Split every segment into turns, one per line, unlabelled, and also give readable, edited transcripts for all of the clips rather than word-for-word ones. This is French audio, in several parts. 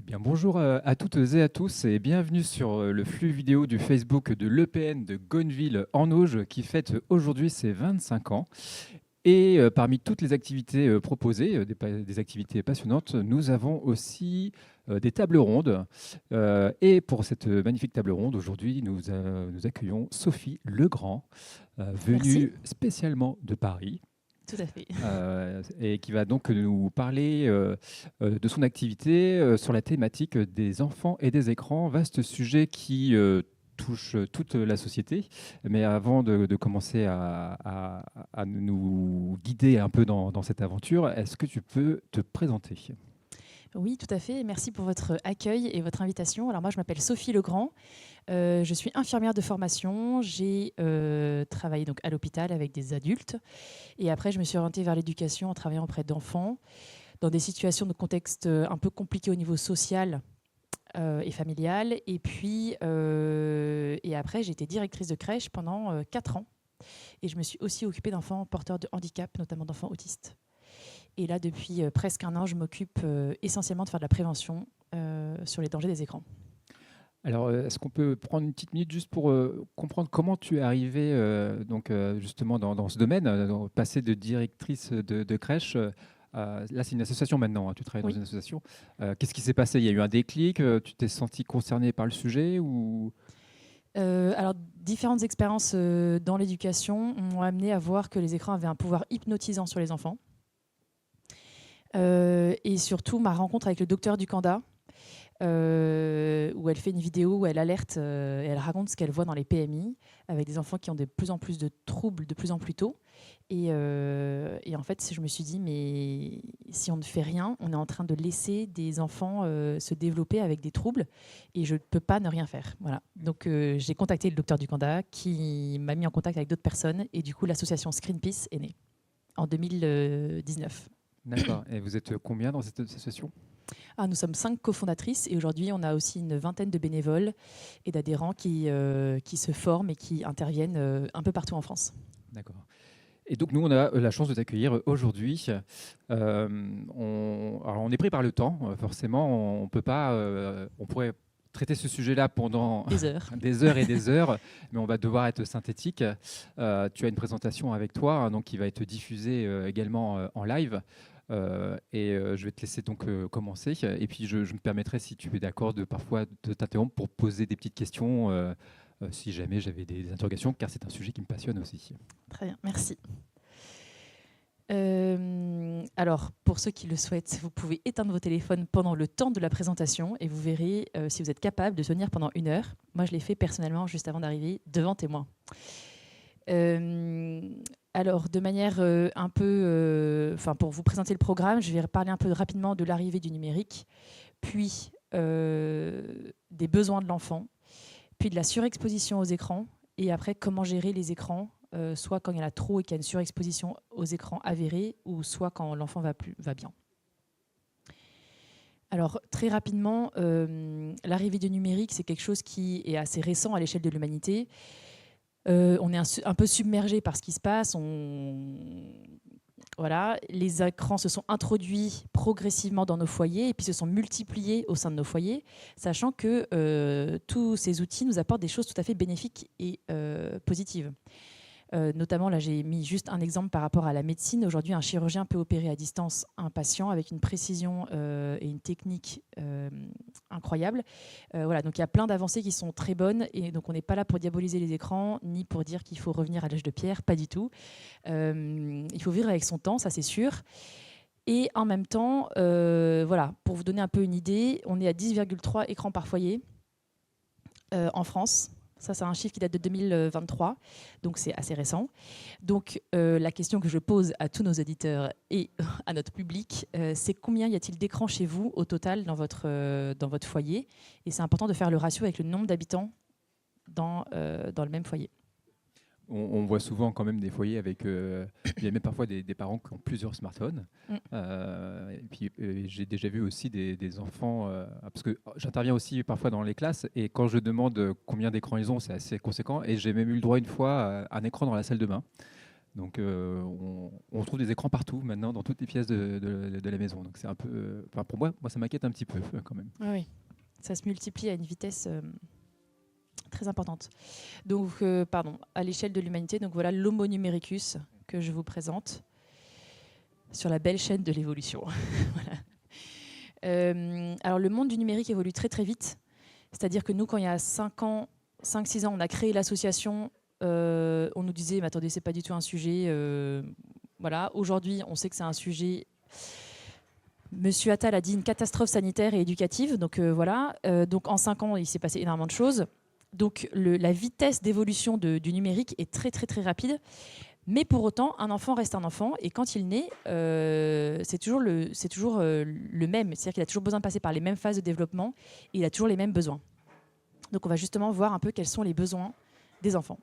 Eh bien, bonjour à toutes et à tous et bienvenue sur le flux vidéo du Facebook de l'EPN de Gonneville en Auge qui fête aujourd'hui ses 25 ans. Et parmi toutes les activités proposées, des activités passionnantes, nous avons aussi des tables rondes. Et pour cette magnifique table ronde, aujourd'hui, nous accueillons Sophie Legrand,
Merci,
venue spécialement de Paris.
tout à fait.
Et qui va donc nous parler de son activité sur la thématique des enfants et des écrans. Vaste sujet qui touche toute la société. Mais avant de commencer à nous guider un peu dans cette aventure, est-ce que tu peux te présenter?
Oui, tout à fait. Merci pour votre accueil et votre invitation. Alors moi, je m'appelle Sophie Legrand. Je suis infirmière de formation. J'ai travaillé donc à l'hôpital avec des adultes. Et après, je me suis orientée vers l'éducation en travaillant auprès d'enfants dans des situations de contexte un peu compliquées au niveau social et familial. Et après, j'ai été directrice de crèche pendant 4 ans. Et je me suis aussi occupée d'enfants porteurs de handicap, notamment d'enfants autistes. Et là, depuis presque un an, je m'occupe essentiellement de faire de la prévention sur les dangers des écrans.
Alors, est-ce qu'on peut prendre une petite minute juste pour comprendre comment tu es arrivée justement dans ce domaine, passer de directrice de crèche là, c'est une association maintenant, hein, tu travailles dans
Oui.
une association. Qu'est-ce qui s'est passé? Il y a eu un déclic, tu t'es sentie concernée par le sujet ou...
Alors, différentes expériences dans l'éducation m'ont amené à voir que les écrans avaient un pouvoir hypnotisant sur les enfants. Et surtout, ma rencontre avec le docteur Ducanda, où elle fait une vidéo où elle alerte et elle raconte ce qu'elle voit dans les PMI avec des enfants qui ont de plus en plus de troubles de plus en plus tôt. Et en fait, je me suis dit, mais si on ne fait rien, on est en train de laisser des enfants se développer avec des troubles et je ne peux pas ne rien faire. Voilà. Donc j'ai contacté le docteur Ducanda qui m'a mis en contact avec d'autres personnes et du coup l'association Screen Peace est née en 2019.
D'accord. Et vous êtes combien dans cette association?
Ah, nous sommes 5 cofondatrices et aujourd'hui, on a aussi une vingtaine de bénévoles et d'adhérents qui se forment et qui interviennent un peu partout en France.
D'accord. Et donc, nous, on a la chance de t'accueillir aujourd'hui. Alors, on est pris par le temps, forcément. On peut pas, on pourrait traiter ce sujet-là pendant
Des heures.
des heures et des heures, mais on va devoir être synthétique. Tu as une présentation avec toi, hein, donc, qui va être diffusée également en live. Je vais te laisser donc commencer. Et puis, je me permettrai, si tu es d'accord, de parfois de t'interrompre pour poser des petites questions si jamais j'avais des interrogations, car c'est un sujet qui me passionne aussi.
Très bien, merci. Alors, pour ceux qui le souhaitent, vous pouvez éteindre vos téléphones pendant le temps de la présentation et vous verrez si vous êtes capable de tenir pendant 1 heure. Moi, je l'ai fait personnellement juste avant d'arriver devant témoin. Alors, de manière un peu... pour vous présenter le programme, je vais parler un peu rapidement de l'arrivée du numérique, puis des besoins de l'enfant, puis de la surexposition aux écrans, et après, comment gérer les écrans, soit quand il y en a trop et qu'il y a une surexposition aux écrans avérée, ou soit quand l'enfant va bien. Alors, très rapidement, l'arrivée du numérique, c'est quelque chose qui est assez récent à l'échelle de l'humanité. On est un peu submergé par ce qui se passe. Voilà, les écrans se sont introduits progressivement dans nos foyers et puis se sont multipliés au sein de nos foyers, sachant que tous ces outils nous apportent des choses tout à fait bénéfiques et positives. Notamment, là, j'ai mis juste un exemple par rapport à la médecine. Aujourd'hui, un chirurgien peut opérer à distance un patient avec une précision et une technique incroyable. Voilà, donc il y a plein d'avancées qui sont très bonnes. Et donc, on n'est pas là pour diaboliser les écrans, ni pour dire qu'il faut revenir à l'âge de pierre, pas du tout. Il faut vivre avec son temps, ça c'est sûr. Et en même temps, voilà, pour vous donner un peu une idée, on est à 10,3 écrans par foyer en France. Ça, c'est un chiffre qui date de 2023, donc c'est assez récent. Donc, la question que je pose à tous nos auditeurs et à notre public, c'est combien y a-t-il d'écrans chez vous au total dans votre foyer? Et c'est important de faire le ratio avec le nombre d'habitants dans le même foyer.
On voit souvent quand même des foyers avec, il y a même parfois des parents qui ont plusieurs smartphones.
Mm.
Et puis j'ai déjà vu aussi des enfants, parce que j'interviens aussi parfois dans les classes, et quand je demande combien d'écrans ils ont, c'est assez conséquent. Et j'ai même eu le droit une fois à un écran dans la salle de bain. Donc on trouve des écrans partout maintenant, dans toutes les pièces de la maison. Donc c'est un peu, pour moi, ça m'inquiète un petit peu quand même.
Oui, ça se multiplie à une vitesse très importante. Donc, à l'échelle de l'humanité, donc voilà l'Homo numericus que je vous présente sur la belle chaîne de l'évolution. Voilà. Alors le monde du numérique évolue très très vite. C'est-à-dire que nous, quand il y a 5-6 ans, on a créé l'association, on nous disait, mais attendez, c'est pas du tout un sujet. Voilà. Aujourd'hui, on sait que c'est un sujet. Monsieur Attal a dit une catastrophe sanitaire et éducative. Donc voilà. Donc en 5 ans, il s'est passé énormément de choses. Donc la vitesse d'évolution du numérique est très très très rapide. Mais pour autant, un enfant reste un enfant, et quand il naît, c'est toujours le même. C'est-à-dire qu'il a toujours besoin de passer par les mêmes phases de développement, et il a toujours les mêmes besoins. Donc on va justement voir un peu quels sont les besoins des enfants.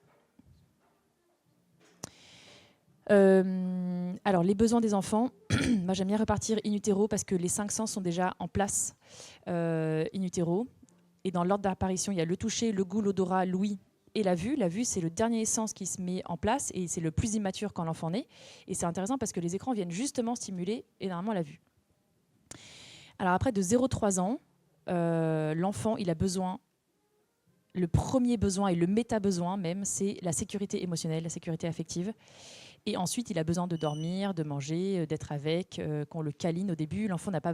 Alors les besoins des enfants, moi j'aime bien repartir in utero parce que les 5 sens sont déjà en place in utero. Et dans l'ordre d'apparition, il y a le toucher, le goût, l'odorat, l'ouïe et la vue. La vue, c'est le dernier sens qui se met en place et c'est le plus immature quand l'enfant naît. Et c'est intéressant parce que les écrans viennent justement stimuler énormément la vue. Alors après, de 0-3 ans, l'enfant, il a besoin, le premier besoin et le méta-besoin même, c'est la sécurité émotionnelle, la sécurité affective. Et ensuite, il a besoin de dormir, de manger, d'être avec, qu'on le câline au début. L'enfant n'a pas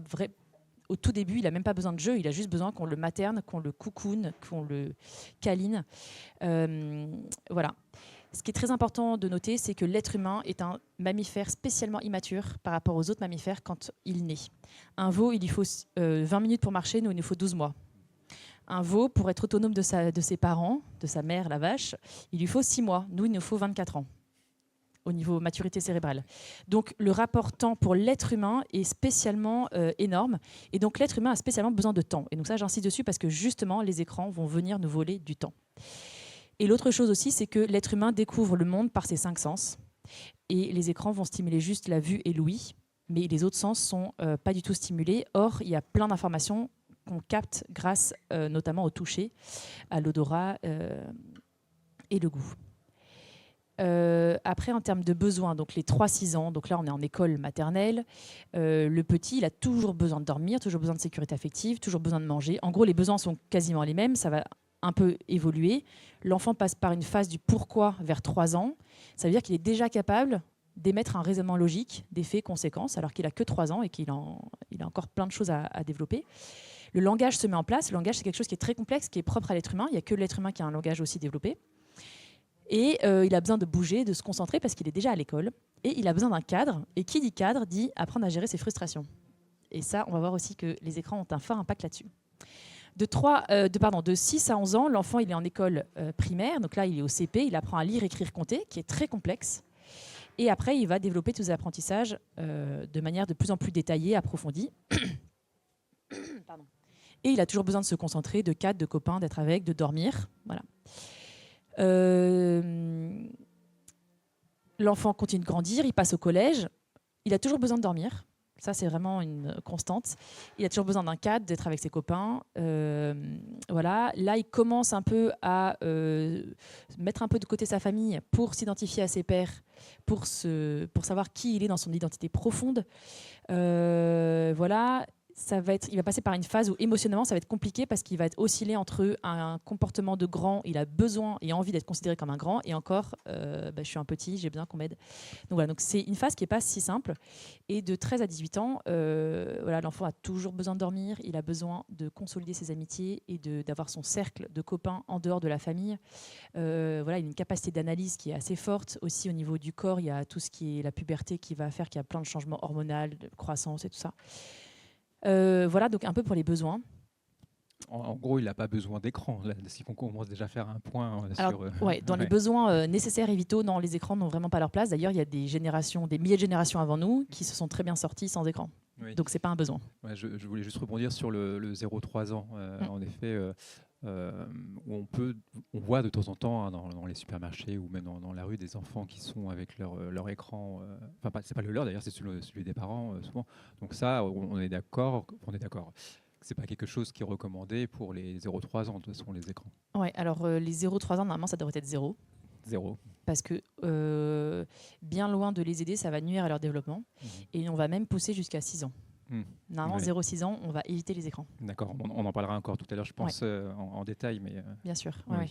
au tout début, il n'a même pas besoin de jeu, il a juste besoin qu'on le materne, qu'on le coucoune, qu'on le câline. Voilà. Ce qui est très important de noter, c'est que l'être humain est un mammifère spécialement immature par rapport aux autres mammifères quand il naît. Un veau, il lui faut 20 minutes pour marcher, nous, il nous faut 12 mois. Un veau, pour être autonome de ses parents, de sa mère, la vache, il lui faut 6 mois. Nous, il nous faut 24 ans au niveau maturité cérébrale. Donc le rapport temps pour l'être humain est spécialement énorme. Et donc l'être humain a spécialement besoin de temps. Et donc ça, j'insiste dessus parce que justement, les écrans vont venir nous voler du temps. Et l'autre chose aussi, c'est que l'être humain découvre le monde par ses 5 sens. Et les écrans vont stimuler juste la vue et l'ouïe. Mais les autres sens sont pas du tout stimulés. Or, il y a plein d'informations qu'on capte grâce notamment au toucher, à l'odorat et le goût. Après, en termes de besoins, donc les 3-6 ans, donc là on est en école maternelle, le petit, il a toujours besoin de dormir, toujours besoin de sécurité affective, toujours besoin de manger. En gros, les besoins sont quasiment les mêmes, ça va un peu évoluer. L'enfant passe par une phase du pourquoi vers 3 ans. Ça veut dire qu'il est déjà capable d'émettre un raisonnement logique, des faits, conséquences, alors qu'il a que 3 ans et qu'il a encore plein de choses à développer. Le langage se met en place. Le langage, c'est quelque chose qui est très complexe, qui est propre à l'être humain. Il n'y a que l'être humain qui a un langage aussi développé. Et il a besoin de bouger, de se concentrer parce qu'il est déjà à l'école. Et il a besoin d'un cadre. Et qui dit cadre dit apprendre à gérer ses frustrations. Et ça, on va voir aussi que les écrans ont un fort impact là-dessus. De 6 à 11 ans, l'enfant il est en école primaire. Donc là, il est au CP. Il apprend à lire, écrire, compter, qui est très complexe. Et après, il va développer tous les apprentissages de manière de plus en plus détaillée, approfondie. Pardon. Et il a toujours besoin de se concentrer, de cadre, de copains, d'être avec, de dormir. Voilà. L'enfant continue de grandir, il passe au collège, il a toujours besoin de dormir. Ça, c'est vraiment une constante. Il a toujours besoin d'un cadre, d'être avec ses copains. Voilà. Là, il commence un peu à mettre un peu de côté sa famille pour s'identifier à ses pairs, pour savoir qui il est dans son identité profonde. Voilà. Il va passer par une phase où émotionnellement ça va être compliqué parce qu'il va être oscillé entre un comportement de grand, il a besoin et envie d'être considéré comme un grand, et encore je suis un petit, j'ai besoin qu'on m'aide. Donc voilà, donc c'est une phase qui n'est pas si simple. Et de 13 à 18 ans, voilà, l'enfant a toujours besoin de dormir, il a besoin de consolider ses amitiés et d'avoir son cercle de copains en dehors de la famille. Voilà, il a une capacité d'analyse qui est assez forte. Aussi au niveau du corps, il y a tout ce qui est la puberté qui va faire qu'il y a plein de changements hormonaux, de croissance et tout ça. Voilà, donc un peu pour les besoins.
En gros, il n'a pas besoin d'écran. Là, si on commence déjà à faire un point
Alors,
sur...
dans les besoins nécessaires et vitaux, non, les écrans n'ont vraiment pas leur place. D'ailleurs, il y a des milliers de générations avant nous qui se sont très bien sortis sans écran. Oui. Donc, ce n'est pas un besoin.
Ouais, je voulais juste rebondir sur le 0-3 ans. En effet, où on voit de temps en temps dans les supermarchés ou même dans la rue des enfants qui sont avec leur écran. Enfin, c'est pas le leur d'ailleurs, c'est celui des parents souvent. Donc ça, on est d'accord. C'est pas quelque chose qui est recommandé pour les 0-3 ans, de toute façon, les écrans.
Ouais, alors les 0-3 ans, normalement, ça devrait être 0.
Zéro.
Parce que bien loin de les aider, ça va nuire à leur développement. Et on va même pousser jusqu'à 6 ans. Normalement, 0-6 ans, on va éviter les écrans.
D'accord, on en parlera encore tout à l'heure, je pense, en détail. Mais,
bien sûr.
Oui.
Ouais.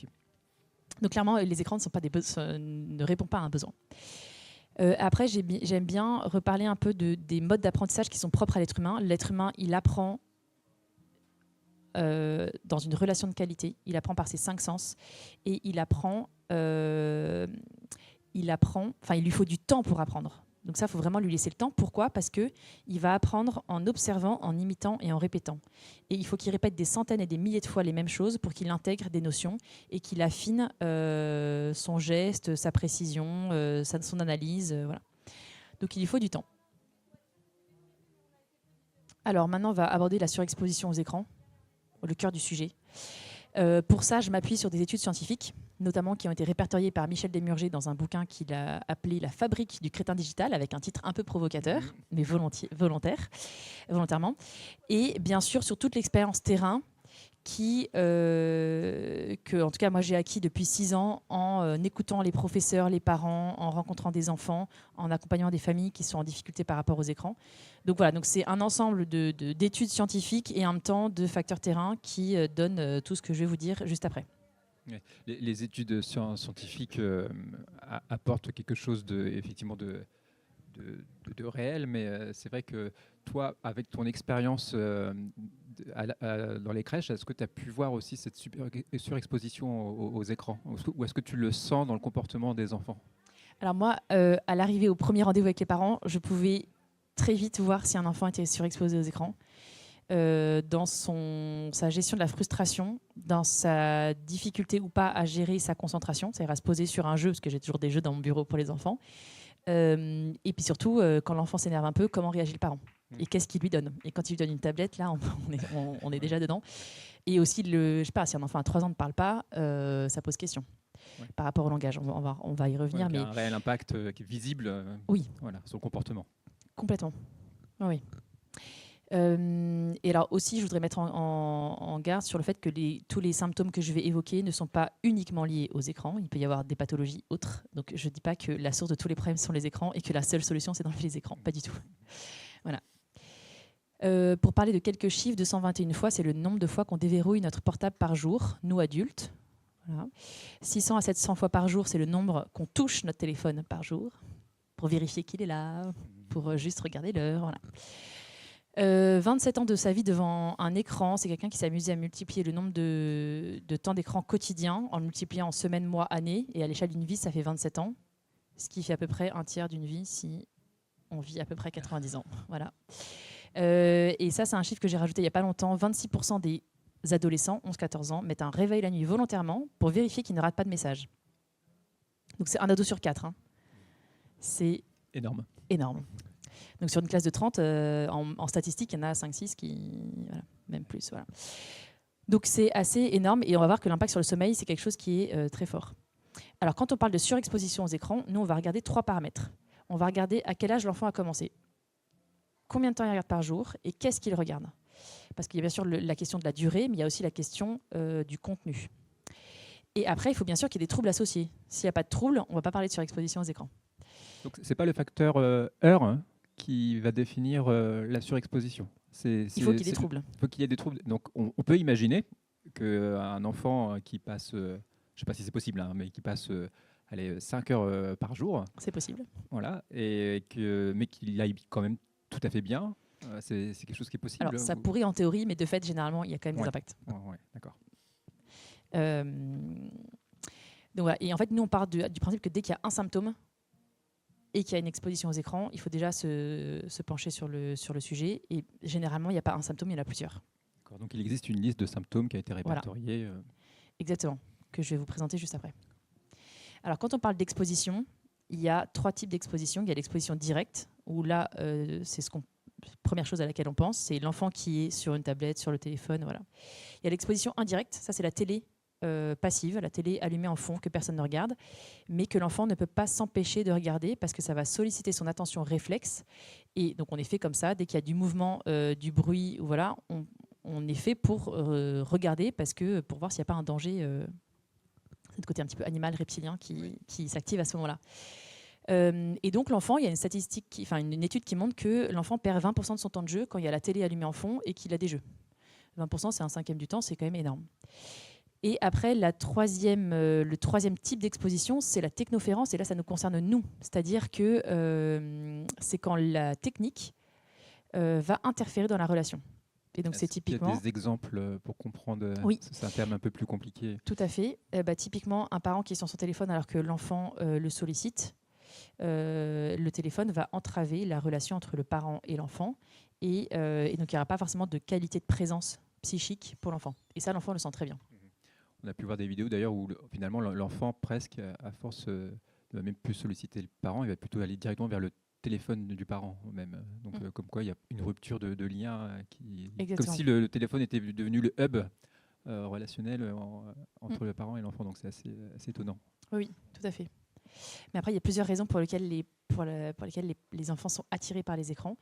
Donc clairement, les écrans ne répondent pas à un besoin. Après, j'aime bien reparler un peu des modes d'apprentissage qui sont propres à l'être humain. L'être humain, il apprend dans une relation de qualité. Il apprend par ses 5 sens et il lui faut du temps pour apprendre. Donc ça, il faut vraiment lui laisser le temps. Pourquoi ? Parce qu'il va apprendre en observant, en imitant et en répétant. Et il faut qu'il répète des centaines et des milliers de fois les mêmes choses pour qu'il intègre des notions et qu'il affine son geste, sa précision, son analyse. Voilà. Donc il lui faut du temps. Alors maintenant, on va aborder la surexposition aux écrans, le cœur du sujet. Pour ça, je m'appuie sur des études scientifiques, notamment qui ont été répertoriées par Michel Desmurger dans un bouquin qu'il a appelé La fabrique du crétin digital, avec un titre un peu provocateur, mais volontairement. Et bien sûr, sur toute l'expérience terrain que, en tout cas, moi, j'ai acquis depuis 6 ans en écoutant les professeurs, les parents, en rencontrant des enfants, en accompagnant des familles qui sont en difficulté par rapport aux écrans. Donc voilà, donc c'est un ensemble d'études scientifiques et en même temps de facteurs terrain qui donnent tout ce que je vais vous dire juste après.
Les études scientifiques apportent quelque chose effectivement de réel, mais c'est vrai que toi, avec ton expérience dans les crèches, est-ce que tu as pu voir aussi cette surexposition aux écrans ? Ou est-ce que tu le sens dans le comportement des enfants ?
Alors moi, à l'arrivée au premier rendez-vous avec les parents, je pouvais très vite voir si un enfant était surexposé aux écrans. Dans sa gestion de la frustration, dans sa difficulté ou pas à gérer sa concentration, c'est-à-dire à se poser sur un jeu, parce que j'ai toujours des jeux dans mon bureau pour les enfants, et puis surtout, quand l'enfant s'énerve un peu, comment réagit le parent ? Et qu'est-ce qu'il lui donne ? Et quand il lui donne une tablette, là, on est déjà dedans. Et aussi, je sais pas, si un enfant à 3 ans ne parle pas, ça pose question. Par rapport au langage, on va y revenir.
Il y a un réel impact qui est visible sur le comportement.
Complètement. Oui. Et alors aussi, je voudrais mettre en garde sur le fait que tous les symptômes que je vais évoquer ne sont pas uniquement liés aux écrans. Il peut y avoir des pathologies autres. Donc je ne dis pas que la source de tous les problèmes sont les écrans et que la seule solution, c'est d'enlever les écrans. Pas du tout. Voilà. Pour parler de quelques chiffres, 221 fois, c'est le nombre de fois qu'on déverrouille notre portable par jour, nous adultes. Voilà. 600 à 700 fois par jour, c'est le nombre qu'on touche notre téléphone par jour, pour vérifier qu'il est là, pour juste regarder l'heure. Voilà. 27 ans de sa vie devant un écran, c'est quelqu'un qui s'est amusé à multiplier le nombre de temps d'écran quotidien en le multipliant en semaines, mois, années. Et à l'échelle d'une vie, ça fait 27 ans, ce qui fait à peu près un tiers d'une vie si on vit à peu près 90 ans. Voilà. Et ça, c'est un chiffre que j'ai rajouté il n'y a pas longtemps. 26% des adolescents, 11-14 ans, mettent un réveil la nuit volontairement pour vérifier qu'ils ne ratent pas de message. Donc c'est un ado sur 4. Hein. C'est
énorme.
Donc sur une classe de 30, en statistique, il y en a 5-6 voilà, même plus. Voilà. Donc c'est assez énorme et on va voir que l'impact sur le sommeil, c'est quelque chose qui est très fort. Alors quand on parle de surexposition aux écrans, nous on va regarder 3 paramètres. On va regarder à quel âge l'enfant a commencé, combien de temps il regarde par jour et qu'est-ce qu'il regarde. Parce qu'il y a bien sûr la question de la durée, mais il y a aussi la question du contenu. Et après, il faut bien sûr qu'il y ait des troubles associés. S'il n'y a pas de troubles, on ne va pas parler de surexposition aux écrans.
Donc ce n'est pas le facteur heure qui va définir la surexposition.
Il faut qu'il y ait des troubles.
Il faut qu'il y ait des troubles. Donc on peut imaginer qu'un enfant qui passe, je ne sais pas si c'est possible, hein, mais qui passe 5 heures par jour.
C'est possible.
Voilà, mais qu'il aille quand même tout à fait bien. C'est quelque chose qui est possible.
Alors ça pourrait en théorie, mais de fait, généralement, il y a quand même des impacts.
Ouais, d'accord.
Donc voilà. Et en fait, nous, on part du principe que dès qu'il y a un symptôme et qu'il y a une exposition aux écrans, il faut déjà se pencher sur le sujet. Et généralement, il n'y a pas un symptôme, il y en a plusieurs.
D'accord, donc il existe une liste de symptômes qui a été répertoriée.
Voilà. Exactement, que je vais vous présenter juste après. Alors, quand on parle d'exposition, il y a 3 types d'exposition. Il y a l'exposition directe, où là, c'est première chose à laquelle on pense, c'est l'enfant qui est sur une tablette, sur le téléphone. Voilà. Il y a l'exposition indirecte, ça c'est la télé passive, la télé allumée en fond que personne ne regarde, mais que l'enfant ne peut pas s'empêcher de regarder parce que ça va solliciter son attention réflexe. Et donc on est fait comme ça, dès qu'il y a du mouvement, du bruit, voilà, on est fait pour regarder pour voir s'il n'y a pas un danger C'est le côté un petit peu animal, reptilien qui s'active à ce moment-là. Et donc l'enfant, il y a une étude qui montre que l'enfant perd 20% de son temps de jeu quand il y a la télé allumée en fond et qu'il a des jeux. 20%, c'est un cinquième du temps, c'est quand même énorme. Et après, le troisième type d'exposition, c'est la technoférence. Et là, ça nous concerne nous. C'est-à-dire que c'est quand la technique va interférer dans la relation. Et donc, c'est typiquement...
Il y a des exemples pour comprendre.
Oui.
C'est un terme un peu plus compliqué.
Tout à fait. Typiquement, un parent qui est sur son téléphone alors que l'enfant le sollicite, le téléphone va entraver la relation entre le parent et l'enfant. Et donc, il n'y aura pas forcément de qualité de présence psychique pour l'enfant. Et ça, l'enfant le sent très bien.
On a pu voir des vidéos d'ailleurs où finalement l'enfant, presque à force ne va même plus solliciter le parent, il va plutôt aller directement vers le téléphone du parent même. Donc comme quoi il y a une rupture de lien, comme si le téléphone était devenu le hub relationnel entre le parent et l'enfant. Donc c'est assez étonnant.
Oui, tout à fait. Mais après, il y a plusieurs raisons pour lesquelles les enfants sont attirés par les écrans.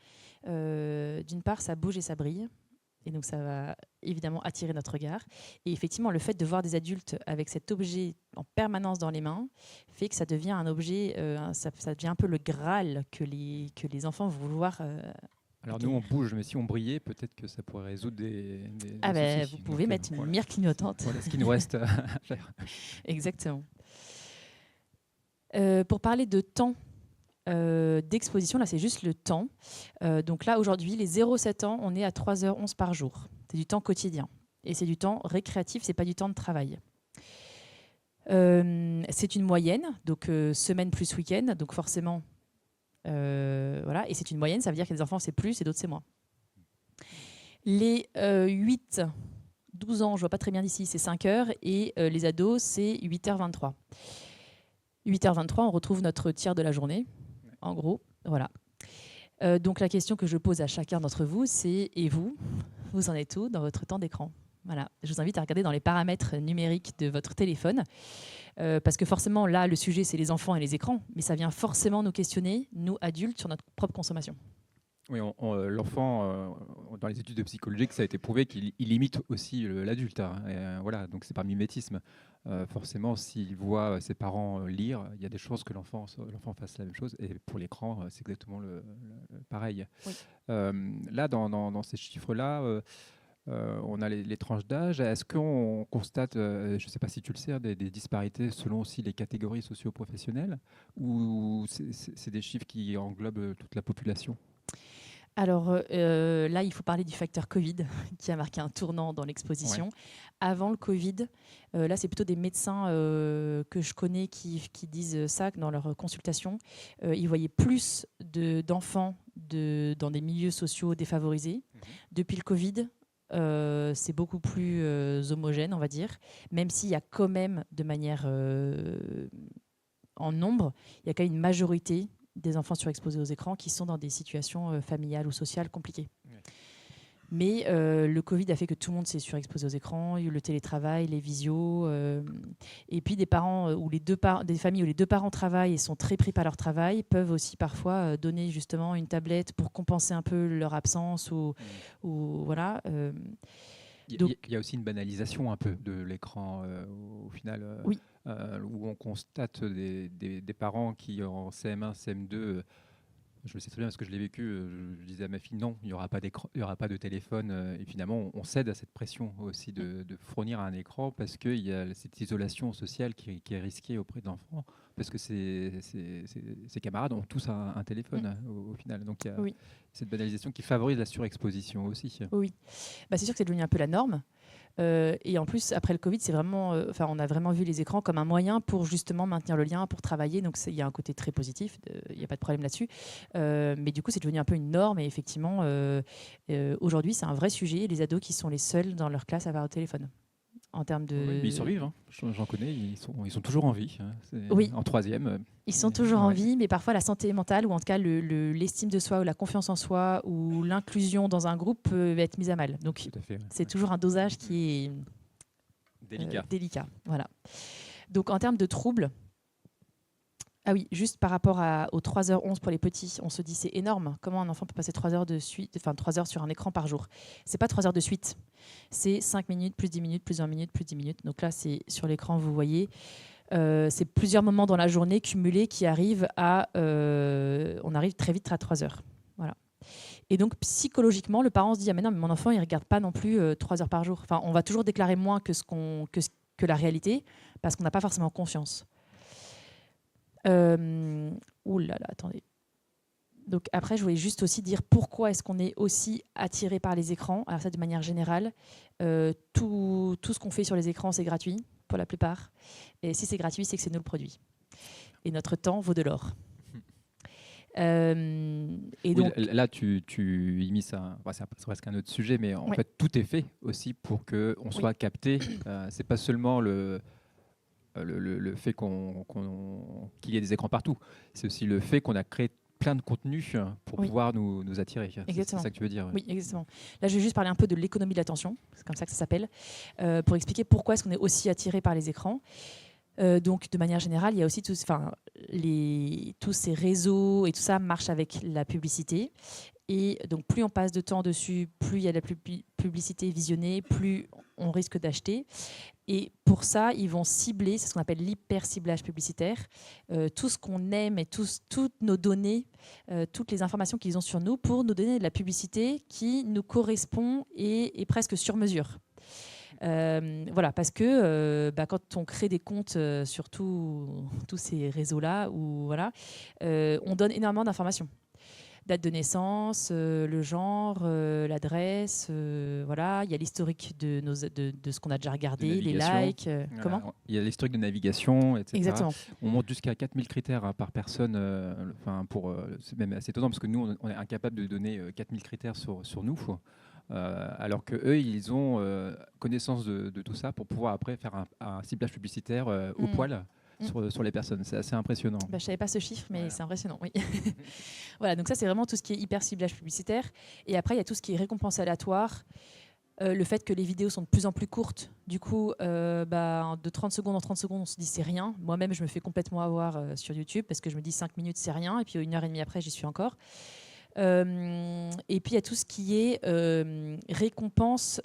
D'une part, ça bouge et ça brille. Et donc, ça va évidemment attirer notre regard. Et effectivement, le fait de voir des adultes avec cet objet en permanence dans les mains fait que ça devient un objet, ça devient un peu le Graal que les enfants vont vouloir.
Alors nous, on bouge, mais si on brillait, peut-être que ça pourrait résoudre des
soucis. Vous pouvez mettre une lumière clignotante.
Voilà ce qu'il nous reste à faire.
Exactement. Pour parler de temps d'exposition, là c'est juste le temps. Donc là aujourd'hui, les 0-7 ans, on est à 3h11 par jour. C'est du temps quotidien. Et c'est du temps récréatif, c'est pas du temps de travail. C'est une moyenne, donc semaine plus week-end, donc forcément, voilà. Et c'est une moyenne, ça veut dire que les enfants c'est plus et d'autres c'est moins. Les 8-12 ans, je vois pas très bien d'ici, c'est 5 heures, et les ados c'est 8h23. 8h23, on retrouve notre tiers de la journée. En gros, voilà. Donc la question que je pose à chacun d'entre vous, c'est et vous en êtes où dans votre temps d'écran? Voilà. Je vous invite à regarder dans les paramètres numériques de votre téléphone, parce que forcément là, le sujet c'est les enfants et les écrans, mais ça vient forcément nous questionner, nous adultes, sur notre propre consommation.
Oui, l'enfant, dans les études de psychologie, ça a été prouvé qu'il imite aussi l'adulte. Voilà, donc c'est par mimétisme. Forcément, s'il voit ses parents lire, il y a des chances que l'enfant fasse la même chose. Et pour l'écran, c'est exactement le pareil.
Oui.
Là, dans ces chiffres-là, on a les tranches d'âge. Est-ce qu'on constate, je ne sais pas si tu le sais, des disparités selon aussi les catégories socio-professionnelles, ou c'est des chiffres qui englobent toute la population?
Alors là, il faut parler du facteur Covid qui a marqué un tournant dans l'exposition. Ouais. Avant le Covid, là, c'est plutôt des médecins que je connais qui disent ça dans leur consultation. Ils voyaient plus d'enfants dans des milieux sociaux défavorisés. Depuis le Covid, c'est beaucoup plus homogène, on va dire, même s'il y a quand même, de manière en nombre, il y a quand même une majorité des enfants surexposés aux écrans qui sont dans des situations familiales ou sociales compliquées. Ouais. Mais le Covid a fait que tout le monde s'est surexposé aux écrans, le télétravail, les visios, et puis des parents des familles où les deux parents travaillent et sont très pris par leur travail peuvent aussi parfois donner justement une tablette pour compenser un peu leur absence ou voilà.
Il y a aussi une banalisation un peu de l'écran au final.
Oui.
Où on constate des parents qui en CM1, CM2, je le sais très bien parce que je l'ai vécu, je disais à ma fille non, il n'y aura pas d'écran, il n'y aura pas de téléphone, et finalement on cède à cette pression aussi de fournir un écran parce qu'il y a cette isolation sociale qui est risquée auprès de l'enfant, parce que ses camarades ont tous un téléphone au final. Donc il y a cette banalisation qui favorise la surexposition aussi. Oui,
c'est sûr que c'est devenu un peu la norme. Et en plus, après le Covid, c'est vraiment, on a vraiment vu les écrans comme un moyen pour justement maintenir le lien, pour travailler. Donc il y a un côté très positif, il n'y a pas de problème là-dessus. Mais du coup, c'est devenu un peu une norme. Et effectivement, aujourd'hui, c'est un vrai sujet. Les ados qui sont les seuls dans leur classe à avoir un téléphone. En termes de...
Oui, mais ils survivent, hein. J'en connais, ils sont toujours en vie.
Oui.
En troisième.
Ils sont toujours en vie, mais parfois la santé mentale, ou en tout cas l'estime de soi, ou la confiance en soi, ou l'inclusion dans un groupe peut être mise à mal. Donc c'est toujours un dosage qui est délicat. Voilà. Donc en termes de troubles, Ah oui, juste par rapport aux 3h11 pour les petits, on se dit c'est énorme. Comment un enfant peut passer 3 heures de suite, enfin 3 heures sur un écran par jour? C'est pas 3 heures de suite, c'est 5 minutes, plus 10 minutes, plus 20 minutes, plus 10 minutes. Donc là, c'est sur l'écran, vous voyez, c'est plusieurs moments dans la journée cumulés qui arrivent on arrive très vite à 3 heures. Voilà. Et donc psychologiquement, le parent se dit ah mais non, mais mon enfant il regarde pas non plus 3 heures par jour. Enfin, on va toujours déclarer moins que la réalité parce qu'on n'a pas forcément confiance. Ouh là là, attendez. Donc après, je voulais juste aussi dire pourquoi est-ce qu'on est aussi attiré par les écrans. Alors ça, de manière générale, tout ce qu'on fait sur les écrans, c'est gratuit pour la plupart. Et si c'est gratuit, c'est que c'est nous le produit. Et notre temps vaut de l'or.
Et donc, oui, là, tu y mis ça. Enfin, c'est presque un autre sujet, mais en fait, tout est fait aussi pour qu'on soit capté. C'est pas seulement le fait qu'il y ait des écrans partout. C'est aussi le fait qu'on a créé plein de contenus pour pouvoir nous attirer. C'est ça que tu veux dire.
Oui, exactement. Là, je vais juste parler un peu de l'économie de l'attention, c'est comme ça que ça s'appelle, pour expliquer pourquoi est-ce qu'on est aussi attiré par les écrans. Donc, de manière générale, il y a aussi tous ces réseaux et tout ça marche avec la publicité. Et donc, plus on passe de temps dessus, plus il y a de la publicité visionnée, plus on risque d'acheter. Et pour ça, ils vont cibler, c'est ce qu'on appelle l'hyper-ciblage publicitaire, tout ce qu'on aime et toutes nos données, toutes les informations qu'ils ont sur nous pour nous donner de la publicité qui nous correspond et est presque sur mesure. Voilà, parce que quand on crée des comptes sur tous ces réseaux-là, on donne énormément d'informations. Date de naissance, le genre, l'adresse, voilà. Il y a l'historique de ce qu'on a déjà regardé, les likes. Comment ?
Il y a l'historique de navigation, etc.
Exactement.
On monte jusqu'à 4000 critères par personne. C'est même assez étonnant parce que nous, on est incapable de donner 4000 critères sur nous. Alors qu'eux, ils ont connaissance de tout ça pour pouvoir après faire un ciblage publicitaire au poil sur les personnes. C'est assez impressionnant.
Je ne savais pas ce chiffre, mais c'est impressionnant, oui. Voilà, donc ça, c'est vraiment tout ce qui est hyper ciblage publicitaire. Et après, il y a tout ce qui est récompense aléatoire. Le fait que les vidéos sont de plus en plus courtes. Du coup, de 30 secondes en 30 secondes, on se dit c'est rien. Moi-même, je me fais complètement avoir sur YouTube parce que je me dis 5 minutes, c'est rien. Et puis 1h30 après, j'y suis encore. Et puis il y a tout ce qui est récompense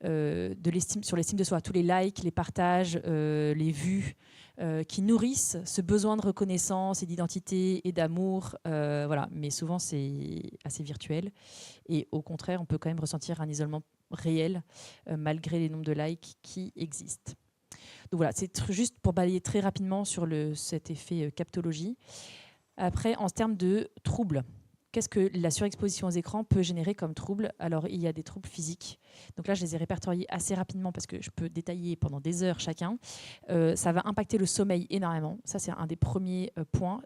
sur l'estime de soi, tous les likes, les partages, les vues qui nourrissent ce besoin de reconnaissance et d'identité et d'amour. Voilà. Mais souvent c'est assez virtuel et au contraire on peut quand même ressentir un isolement réel malgré les nombres de likes qui existent. Donc voilà, c'est juste pour balayer très rapidement sur cet effet captologie. Après, en termes de troubles, qu'est-ce que la surexposition aux écrans peut générer comme troubles ? Alors, il y a des troubles physiques. Donc là, je les ai répertoriés assez rapidement parce que je peux détailler pendant des heures chacun. Ça va impacter le sommeil énormément. Ça, c'est un des premiers points.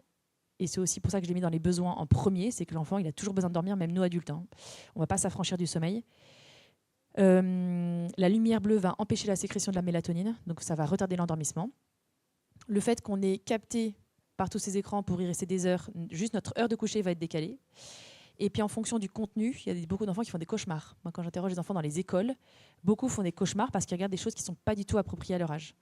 Et c'est aussi pour ça que je l'ai mis dans les besoins en premier. C'est que l'enfant, il a toujours besoin de dormir, même nous adultes. On ne va pas s'affranchir du sommeil. La lumière bleue va empêcher la sécrétion de la mélatonine. Donc, ça va retarder l'endormissement. Le fait qu'on ait capté par tous ces écrans pour y rester des heures, juste notre heure de coucher va être décalée. Et puis en fonction du contenu, il y a beaucoup d'enfants qui font des cauchemars. Moi, quand j'interroge les enfants dans les écoles, beaucoup font des cauchemars parce qu'ils regardent des choses qui ne sont pas du tout appropriées à leur âge.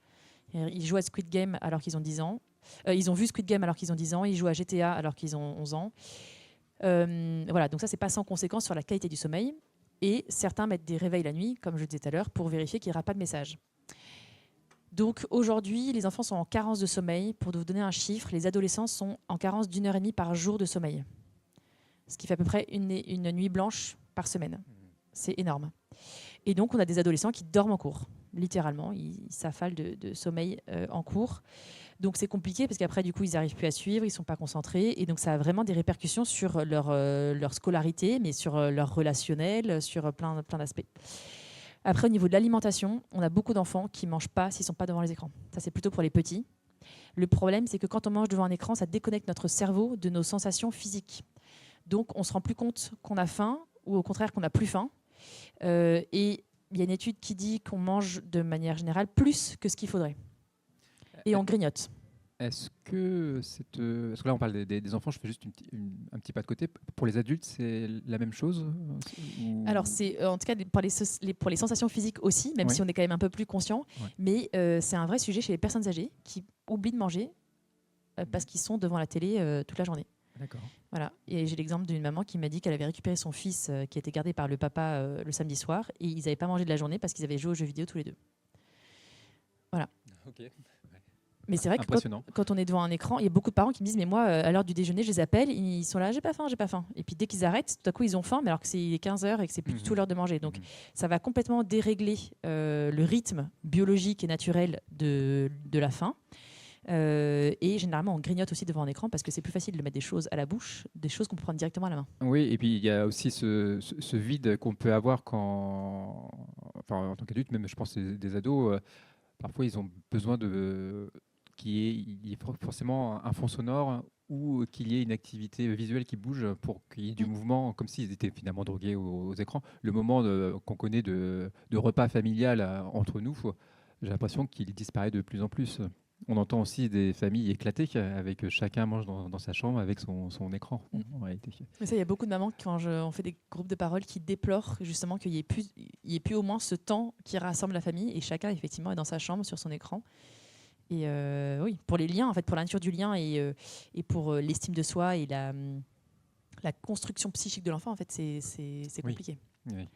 Ils jouent à Squid Game alors qu'ils ont 10 ans. Ils ont vu Squid Game alors qu'ils ont 10 ans. Ils jouent à GTA alors qu'ils ont 11 ans. Voilà, donc ça, c'est pas sans conséquence sur la qualité du sommeil. Et certains mettent des réveils la nuit, comme je le disais tout à l'heure, pour vérifier qu'il n'y aura pas de message. Donc aujourd'hui, les enfants sont en carence de sommeil. Pour vous donner un chiffre, les adolescents sont en carence d'1h30 par jour de sommeil. Ce qui fait à peu près une nuit blanche par semaine. C'est énorme. Et donc, on a des adolescents qui dorment en cours. Littéralement, ils s'affalent de sommeil en cours. Donc, c'est compliqué parce qu'après, du coup, ils n'arrivent plus à suivre, ils ne sont pas concentrés. Et donc, ça a vraiment des répercussions sur leur scolarité, mais sur leur relationnel, sur plein d'aspects. Après, au niveau de l'alimentation, on a beaucoup d'enfants qui ne mangent pas s'ils ne sont pas devant les écrans. Ça, c'est plutôt pour les petits. Le problème, c'est que quand on mange devant un écran, ça déconnecte notre cerveau de nos sensations physiques. Donc, on ne se rend plus compte qu'on a faim ou au contraire qu'on n'a plus faim. Et il y a une étude qui dit qu'on mange de manière générale plus que ce qu'il faudrait. Et on grignote.
Est-ce que là, on parle des enfants, je fais juste un petit pas de côté. Pour les adultes, c'est la même chose ou...
Alors, c'est en tout cas pour les sensations physiques aussi, même si on est quand même un peu plus conscient. Ouais. Mais c'est un vrai sujet chez les personnes âgées qui oublient de manger parce qu'ils sont devant la télé toute la journée.
D'accord.
Voilà. Et j'ai l'exemple d'une maman qui m'a dit qu'elle avait récupéré son fils qui était gardé par le papa le samedi soir et ils n'avaient pas mangé de la journée parce qu'ils avaient joué aux jeux vidéo tous les deux. Voilà.
Ok.
Mais c'est vrai que
Impressionnant.
quand on est devant un écran, il y a beaucoup de parents qui me disent mais moi à l'heure du déjeuner je les appelle, ils sont là j'ai pas faim. Et puis dès qu'ils arrêtent, tout à coup ils ont faim mais alors que c'est 15h et que c'est plus du tout l'heure de manger. Donc ça va complètement dérégler le rythme biologique et naturel de la faim. Et généralement, on grignote aussi devant un écran parce que c'est plus facile de mettre des choses à la bouche, des choses qu'on peut prendre directement à la main.
Oui, et puis il y a aussi ce vide qu'on peut avoir en tant qu'adulte, même je pense des ados, parfois ils ont besoin qu'il y ait forcément un fond sonore ou qu'il y ait une activité visuelle qui bouge pour qu'il y ait du mouvement, comme s'ils étaient finalement drogués aux écrans. Le moment qu'on connaît de repas familial entre nous, j'ai l'impression qu'il disparaît de plus en plus. On entend aussi des familles éclatées avec chacun mange dans sa chambre avec son écran, en réalité.
Mais ça, il y a beaucoup de mamans, on fait des groupes de parole, qui déplorent justement qu'il n'y ait plus au moins ce temps qui rassemble la famille et chacun, effectivement, est dans sa chambre sur son écran. Et oui, pour les liens, en fait, pour la nature du lien et pour l'estime de soi et la construction psychique de l'enfant, en fait, c'est compliqué.
Oui.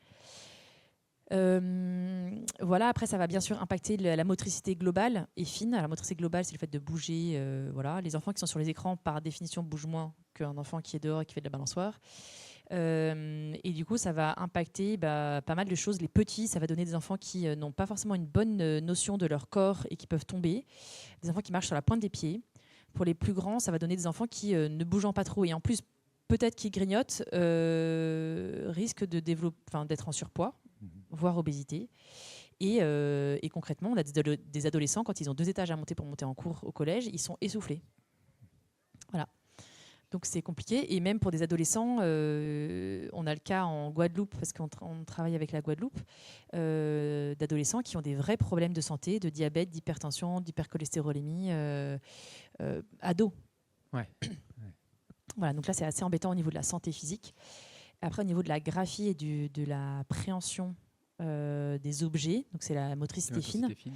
Voilà, après ça va bien sûr impacter la motricité globale et fine. La motricité globale, c'est le fait de bouger. Voilà. Les enfants qui sont sur les écrans, par définition, bougent moins qu'un enfant qui est dehors et qui fait de la balançoire. Et du coup, ça va impacter pas mal de choses. Les petits, ça va donner des enfants qui n'ont pas forcément une bonne notion de leur corps et qui peuvent tomber. Des enfants qui marchent sur la pointe des pieds. Pour les plus grands, ça va donner des enfants qui, ne bougeant pas trop et en plus, peut-être qui grignotent, risquent d'être en surpoids, voire obésité. Et concrètement, on a des adolescents, quand ils ont 2 étages à monter pour monter en cours au collège, ils sont essoufflés. Voilà. Donc c'est compliqué. Et même pour des adolescents, on a le cas en Guadeloupe, parce qu'on travaille avec la Guadeloupe, d'adolescents qui ont des vrais problèmes de santé, de diabète, d'hypertension, d'hypercholestérolémie, ados.
Ouais.
Voilà, donc là c'est assez embêtant au niveau de la santé physique. Après, au niveau de la graphie et de la préhension des objets, donc c'est la motricité fine.
Oui.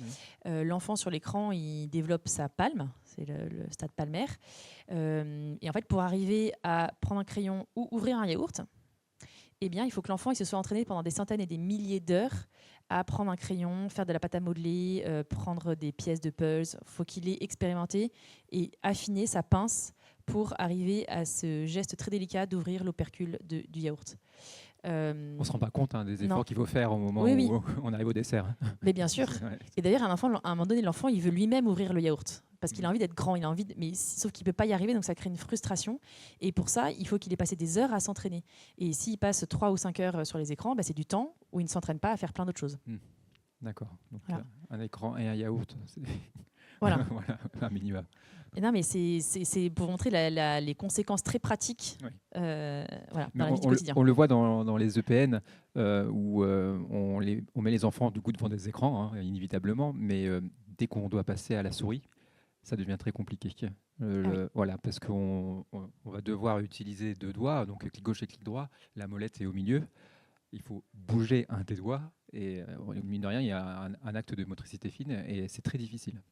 L'enfant sur l'écran, il développe sa palme, c'est le stade palmaire. Et en fait, pour arriver à prendre un crayon ou ouvrir un yaourt, eh bien, il faut que l'enfant il se soit entraîné pendant des centaines et des milliers d'heures à prendre un crayon, faire de la pâte à modeler, prendre des pièces de puzzle. Il faut qu'il ait expérimenté et affiné sa pince pour arriver à ce geste très délicat d'ouvrir l'opercule du yaourt.
On ne se rend pas compte des efforts qu'il faut faire au moment où on arrive au dessert.
Mais bien sûr.
Ouais.
Et d'ailleurs, à un moment donné, l'enfant, il veut lui-même ouvrir le yaourt parce qu'il a envie d'être grand, mais sauf qu'il ne peut pas y arriver, donc ça crée une frustration. Et pour ça, il faut qu'il ait passé des heures à s'entraîner. Et s'il passe 3 ou 5 heures sur les écrans, c'est du temps où il ne s'entraîne pas à faire plein d'autres choses.
D'accord. Donc un écran et un yaourt, c'est
voilà.
Un minimum.
Et non, mais c'est pour montrer les conséquences très pratiques dans la vie du quotidien.
On le voit dans les EPN où on met les enfants du coup devant des écrans, inévitablement, mais dès qu'on doit passer à la souris, ça devient très compliqué. Voilà, parce qu'on va devoir utiliser 2 doigts, donc clic gauche et clic droit, la molette est au milieu. Il faut bouger un des doigts et mine de rien, il y a un acte de motricité fine et c'est très difficile.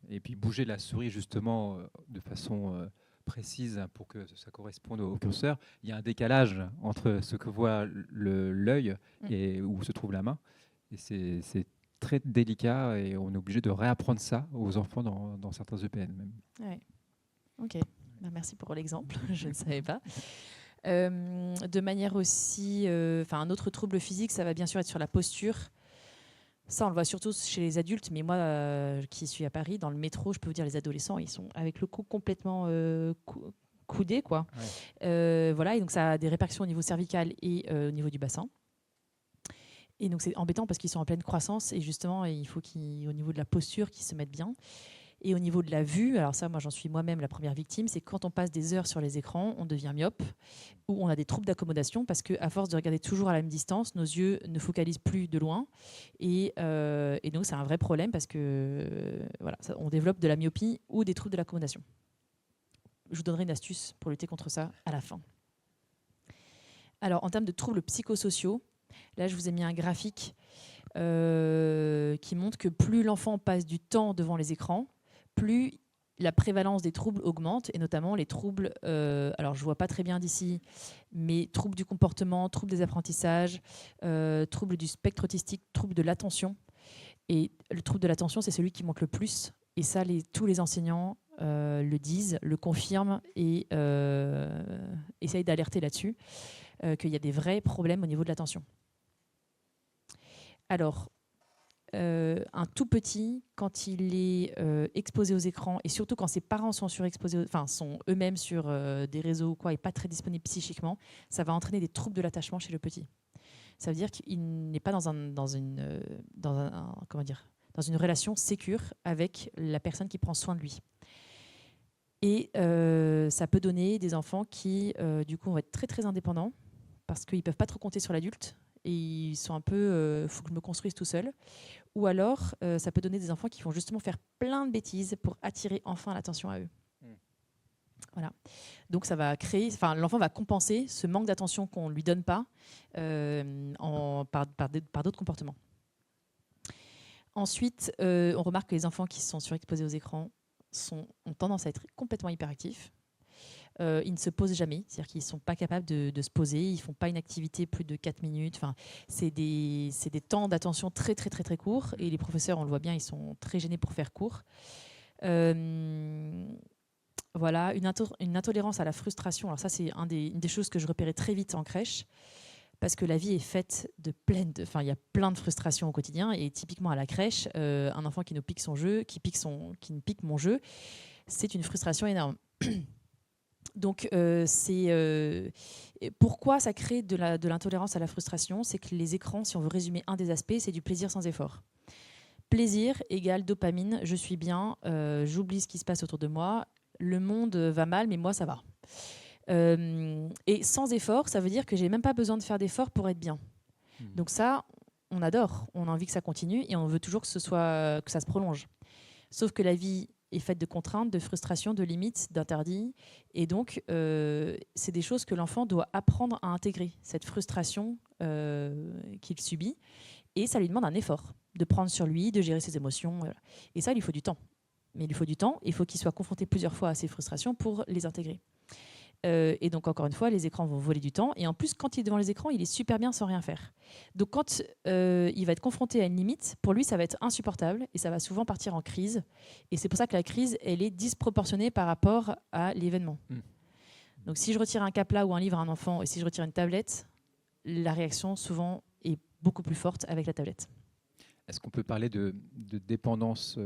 Et puis bouger la souris justement de façon précise pour que ça corresponde au curseur. Il y a un décalage entre ce que voit l'œil et où se trouve la main. Et c'est très délicat et on est obligé de réapprendre ça aux enfants dans certains EPN même.
Ouais. Ok, merci pour l'exemple, je ne savais pas. De manière aussi, un autre trouble physique, ça va bien sûr être sur la posture. Ça, on le voit surtout chez les adultes, mais moi, qui suis à Paris, dans le métro, je peux vous dire, les adolescents, ils sont avec le cou complètement coudé, quoi. Ouais. Voilà, et donc ça a des répercussions au niveau cervical et au niveau du bassin. Et donc c'est embêtant parce qu'ils sont en pleine croissance et justement, il faut au niveau de la posture, qu'ils se mettent bien. Et au niveau de la vue, alors ça, moi, j'en suis moi-même la première victime, c'est quand on passe des heures sur les écrans, on devient myope ou on a des troubles d'accommodation parce qu'à force de regarder toujours à la même distance, nos yeux ne focalisent plus de loin. Et donc, c'est un vrai problème parce que on développe de la myopie ou des troubles de l'accommodation. Je vous donnerai une astuce pour lutter contre ça à la fin. Alors, en termes de troubles psychosociaux, là, je vous ai mis un graphique qui montre que plus l'enfant passe du temps devant les écrans, plus la prévalence des troubles augmente, et notamment les troubles, alors je ne vois pas très bien d'ici, mais troubles du comportement, troubles des apprentissages, troubles du spectre autistique, troubles de l'attention. Et le trouble de l'attention, c'est celui qui monte le plus. Et ça, tous les enseignants le disent, le confirment et essayent d'alerter là-dessus, qu'il y a des vrais problèmes au niveau de l'attention. Alors, un tout petit, quand il est exposé aux écrans, et surtout quand ses parents sont surexposés, sont eux-mêmes sur des réseaux ou quoi, et pas très disponibles psychiquement, ça va entraîner des troubles de l'attachement chez le petit. Ça veut dire qu'il n'est pas dans une relation sécure avec la personne qui prend soin de lui. Et ça peut donner des enfants qui, du coup, vont être très très indépendants parce qu'ils ne peuvent pas trop compter sur l'adulte et ils sont un peu faut que je me construise tout seul. Ou alors, ça peut donner des enfants qui vont justement faire plein de bêtises pour attirer enfin l'attention à eux. Voilà. Donc ça va créer, l'enfant va compenser ce manque d'attention qu'on ne lui donne pas par d'autres comportements. Ensuite, on remarque que les enfants qui sont surexposés aux écrans ont tendance à être complètement hyperactifs. Ils ne se posent jamais, c'est-à-dire qu'ils ne sont pas capables de se poser, ils ne font pas une activité plus de 4 minutes. C'est des temps d'attention très, très, très, très courts. Et les professeurs, on le voit bien, ils sont très gênés pour faire court. Voilà, une intolérance à la frustration. Alors ça, c'est une des choses que je repérais très vite en crèche, parce que la vie est faite il y a plein de frustrations au quotidien. Et typiquement à la crèche, un enfant qui nous pique son jeu, qui me pique mon jeu, c'est une frustration énorme. Donc, pourquoi ça crée de l'intolérance à la frustration? C'est que les écrans, si on veut résumer un des aspects, c'est du plaisir sans effort. Plaisir égale dopamine, je suis bien, j'oublie ce qui se passe autour de moi, le monde va mal, mais moi, ça va. Et sans effort, ça veut dire que j'ai même pas besoin de faire d'effort pour être bien. Donc ça, on adore, on a envie que ça continue et on veut toujours que ça se prolonge. Sauf que la vie est faite de contraintes, de frustrations, de limites, d'interdits. Et donc, c'est des choses que l'enfant doit apprendre à intégrer, cette frustration qu'il subit. Et ça lui demande un effort, de prendre sur lui, de gérer ses émotions. Voilà. Et ça, il lui faut du temps. Mais il lui faut du temps, il faut qu'il soit confronté plusieurs fois à ces frustrations pour les intégrer. Et donc, encore une fois, les écrans vont voler du temps. Et en plus, quand il est devant les écrans, il est super bien sans rien faire. Donc, quand il va être confronté à une limite, pour lui, ça va être insupportable et ça va souvent partir en crise. Et c'est pour ça que la crise, elle est disproportionnée par rapport à l'événement. Donc, si je retire un capla ou un livre à un enfant et si je retire une tablette, la réaction, souvent, est beaucoup plus forte avec la tablette.
Est-ce qu'on peut parler de dépendance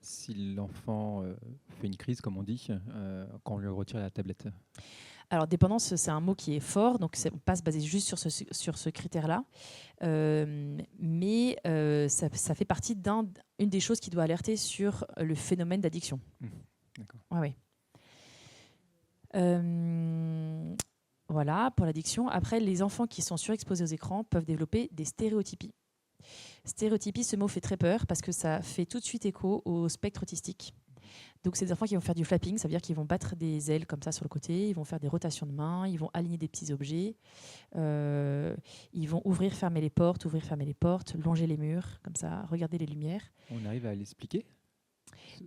si l'enfant fait une crise, comme on dit, quand on lui retire la tablette?
Alors, dépendance, c'est un mot qui est fort, donc on passe basé juste sur ce critère-là. Mais ça fait partie une des choses qui doit alerter sur le phénomène d'addiction.
D'accord.
Ouais. Voilà, pour l'addiction. Après, les enfants qui sont surexposés aux écrans peuvent développer des stéréotypies. Stéréotypie, ce mot fait très peur parce que ça fait tout de suite écho au spectre autistique. Donc, c'est des enfants qui vont faire du flapping, ça veut dire qu'ils vont battre des ailes comme ça sur le côté, ils vont faire des rotations de mains, ils vont aligner des petits objets, ils vont ouvrir, fermer les portes, longer les murs, comme ça, regarder les lumières.
On arrive à l'expliquer?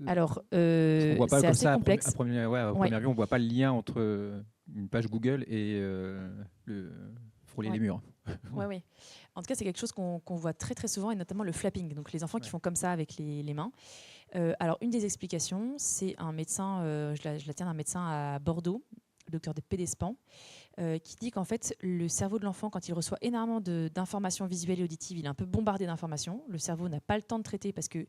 Alors,
c'est
assez
ça,
complexe.
À première vue, on ne voit pas le lien entre une page Google et frôler les murs.
Oui. En tout cas, c'est quelque chose qu'on voit très très souvent, et notamment le flapping. Donc les enfants qui font comme ça avec les mains. Alors une des explications, c'est un médecin, je la tiens d'un médecin à Bordeaux, le docteur Pédespan, qui dit qu'en fait le cerveau de l'enfant, quand il reçoit énormément d'informations visuelles et auditives, il est un peu bombardé d'informations. Le cerveau n'a pas le temps de traiter parce que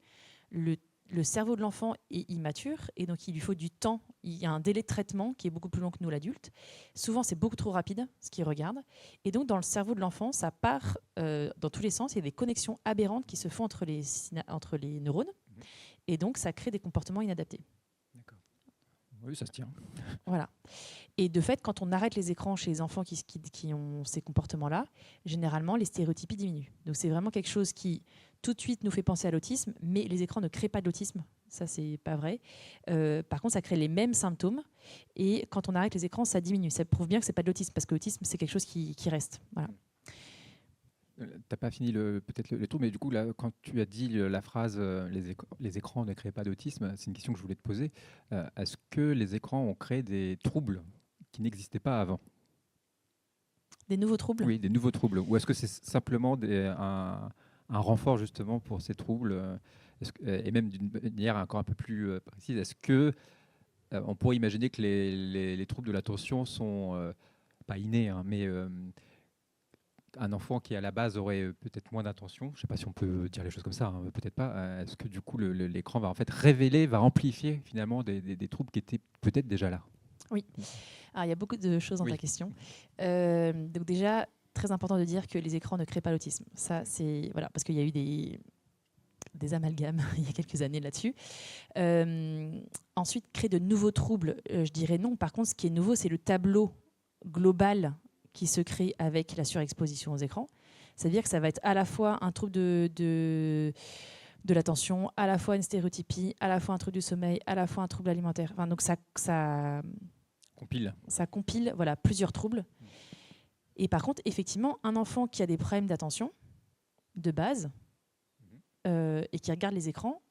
le cerveau de l'enfant est immature et donc il lui faut du temps. Il y a un délai de traitement qui est beaucoup plus long que nous, l'adulte. Souvent, c'est beaucoup trop rapide, ce qu'il regarde. Et donc, dans le cerveau de l'enfant, ça part dans tous les sens. Il y a des connexions aberrantes qui se font entre les neurones. Et donc, ça crée des comportements inadaptés.
D'accord. Oui, ça se tient.
Voilà. Et de fait, quand on arrête les écrans chez les enfants qui ont ces comportements-là, généralement, les stéréotypies diminuent. Donc, c'est vraiment quelque chose qui, tout de suite, nous fait penser à l'autisme, mais les écrans ne créent pas de l'autisme. Ça, c'est pas vrai. Par contre, ça crée les mêmes symptômes. Et quand on arrête les écrans, ça diminue. Ça prouve bien que c'est pas de l'autisme, parce que l'autisme, c'est quelque chose qui reste. Voilà.
T'as pas fini peut-être le tour, mais du coup, là, quand tu as dit la phrase les écrans ne créent pas d'autisme, c'est une question que je voulais te poser. Est-ce que les écrans ont créé des troubles qui n'existaient pas avant?
Des nouveaux troubles?
Oui, des nouveaux troubles. Ou est-ce que c'est simplement un renfort justement pour ces troubles et même d'une manière encore un peu plus précise, est-ce que on pourrait imaginer que les troubles de l'attention sont pas innés, hein, mais un enfant qui à la base aurait peut-être moins d'attention, je ne sais pas si on peut dire les choses comme ça, hein, peut-être pas, est-ce que du coup l'écran va en fait révéler, va amplifier finalement des troubles qui étaient peut-être déjà là?
Oui. Alors, il y a beaucoup de choses dans
Oui.
ta question. Donc déjà, très important de dire que les écrans ne créent pas l'autisme. Ça, c'est voilà, parce qu'il y a eu des amalgames il y a quelques années là-dessus. Ensuite, créer de nouveaux troubles, je dirais non. Par contre, ce qui est nouveau, c'est le tableau global qui se crée avec la surexposition aux écrans. C'est-à-dire que ça va être à la fois un trouble de l'attention, à la fois une stéréotypie, à la fois un trouble du sommeil, à la fois un trouble alimentaire. Enfin, donc
Compile.
ça compile voilà, plusieurs troubles. Et par contre, effectivement, un enfant qui a des problèmes d'attention de base et qui regarde les écrans,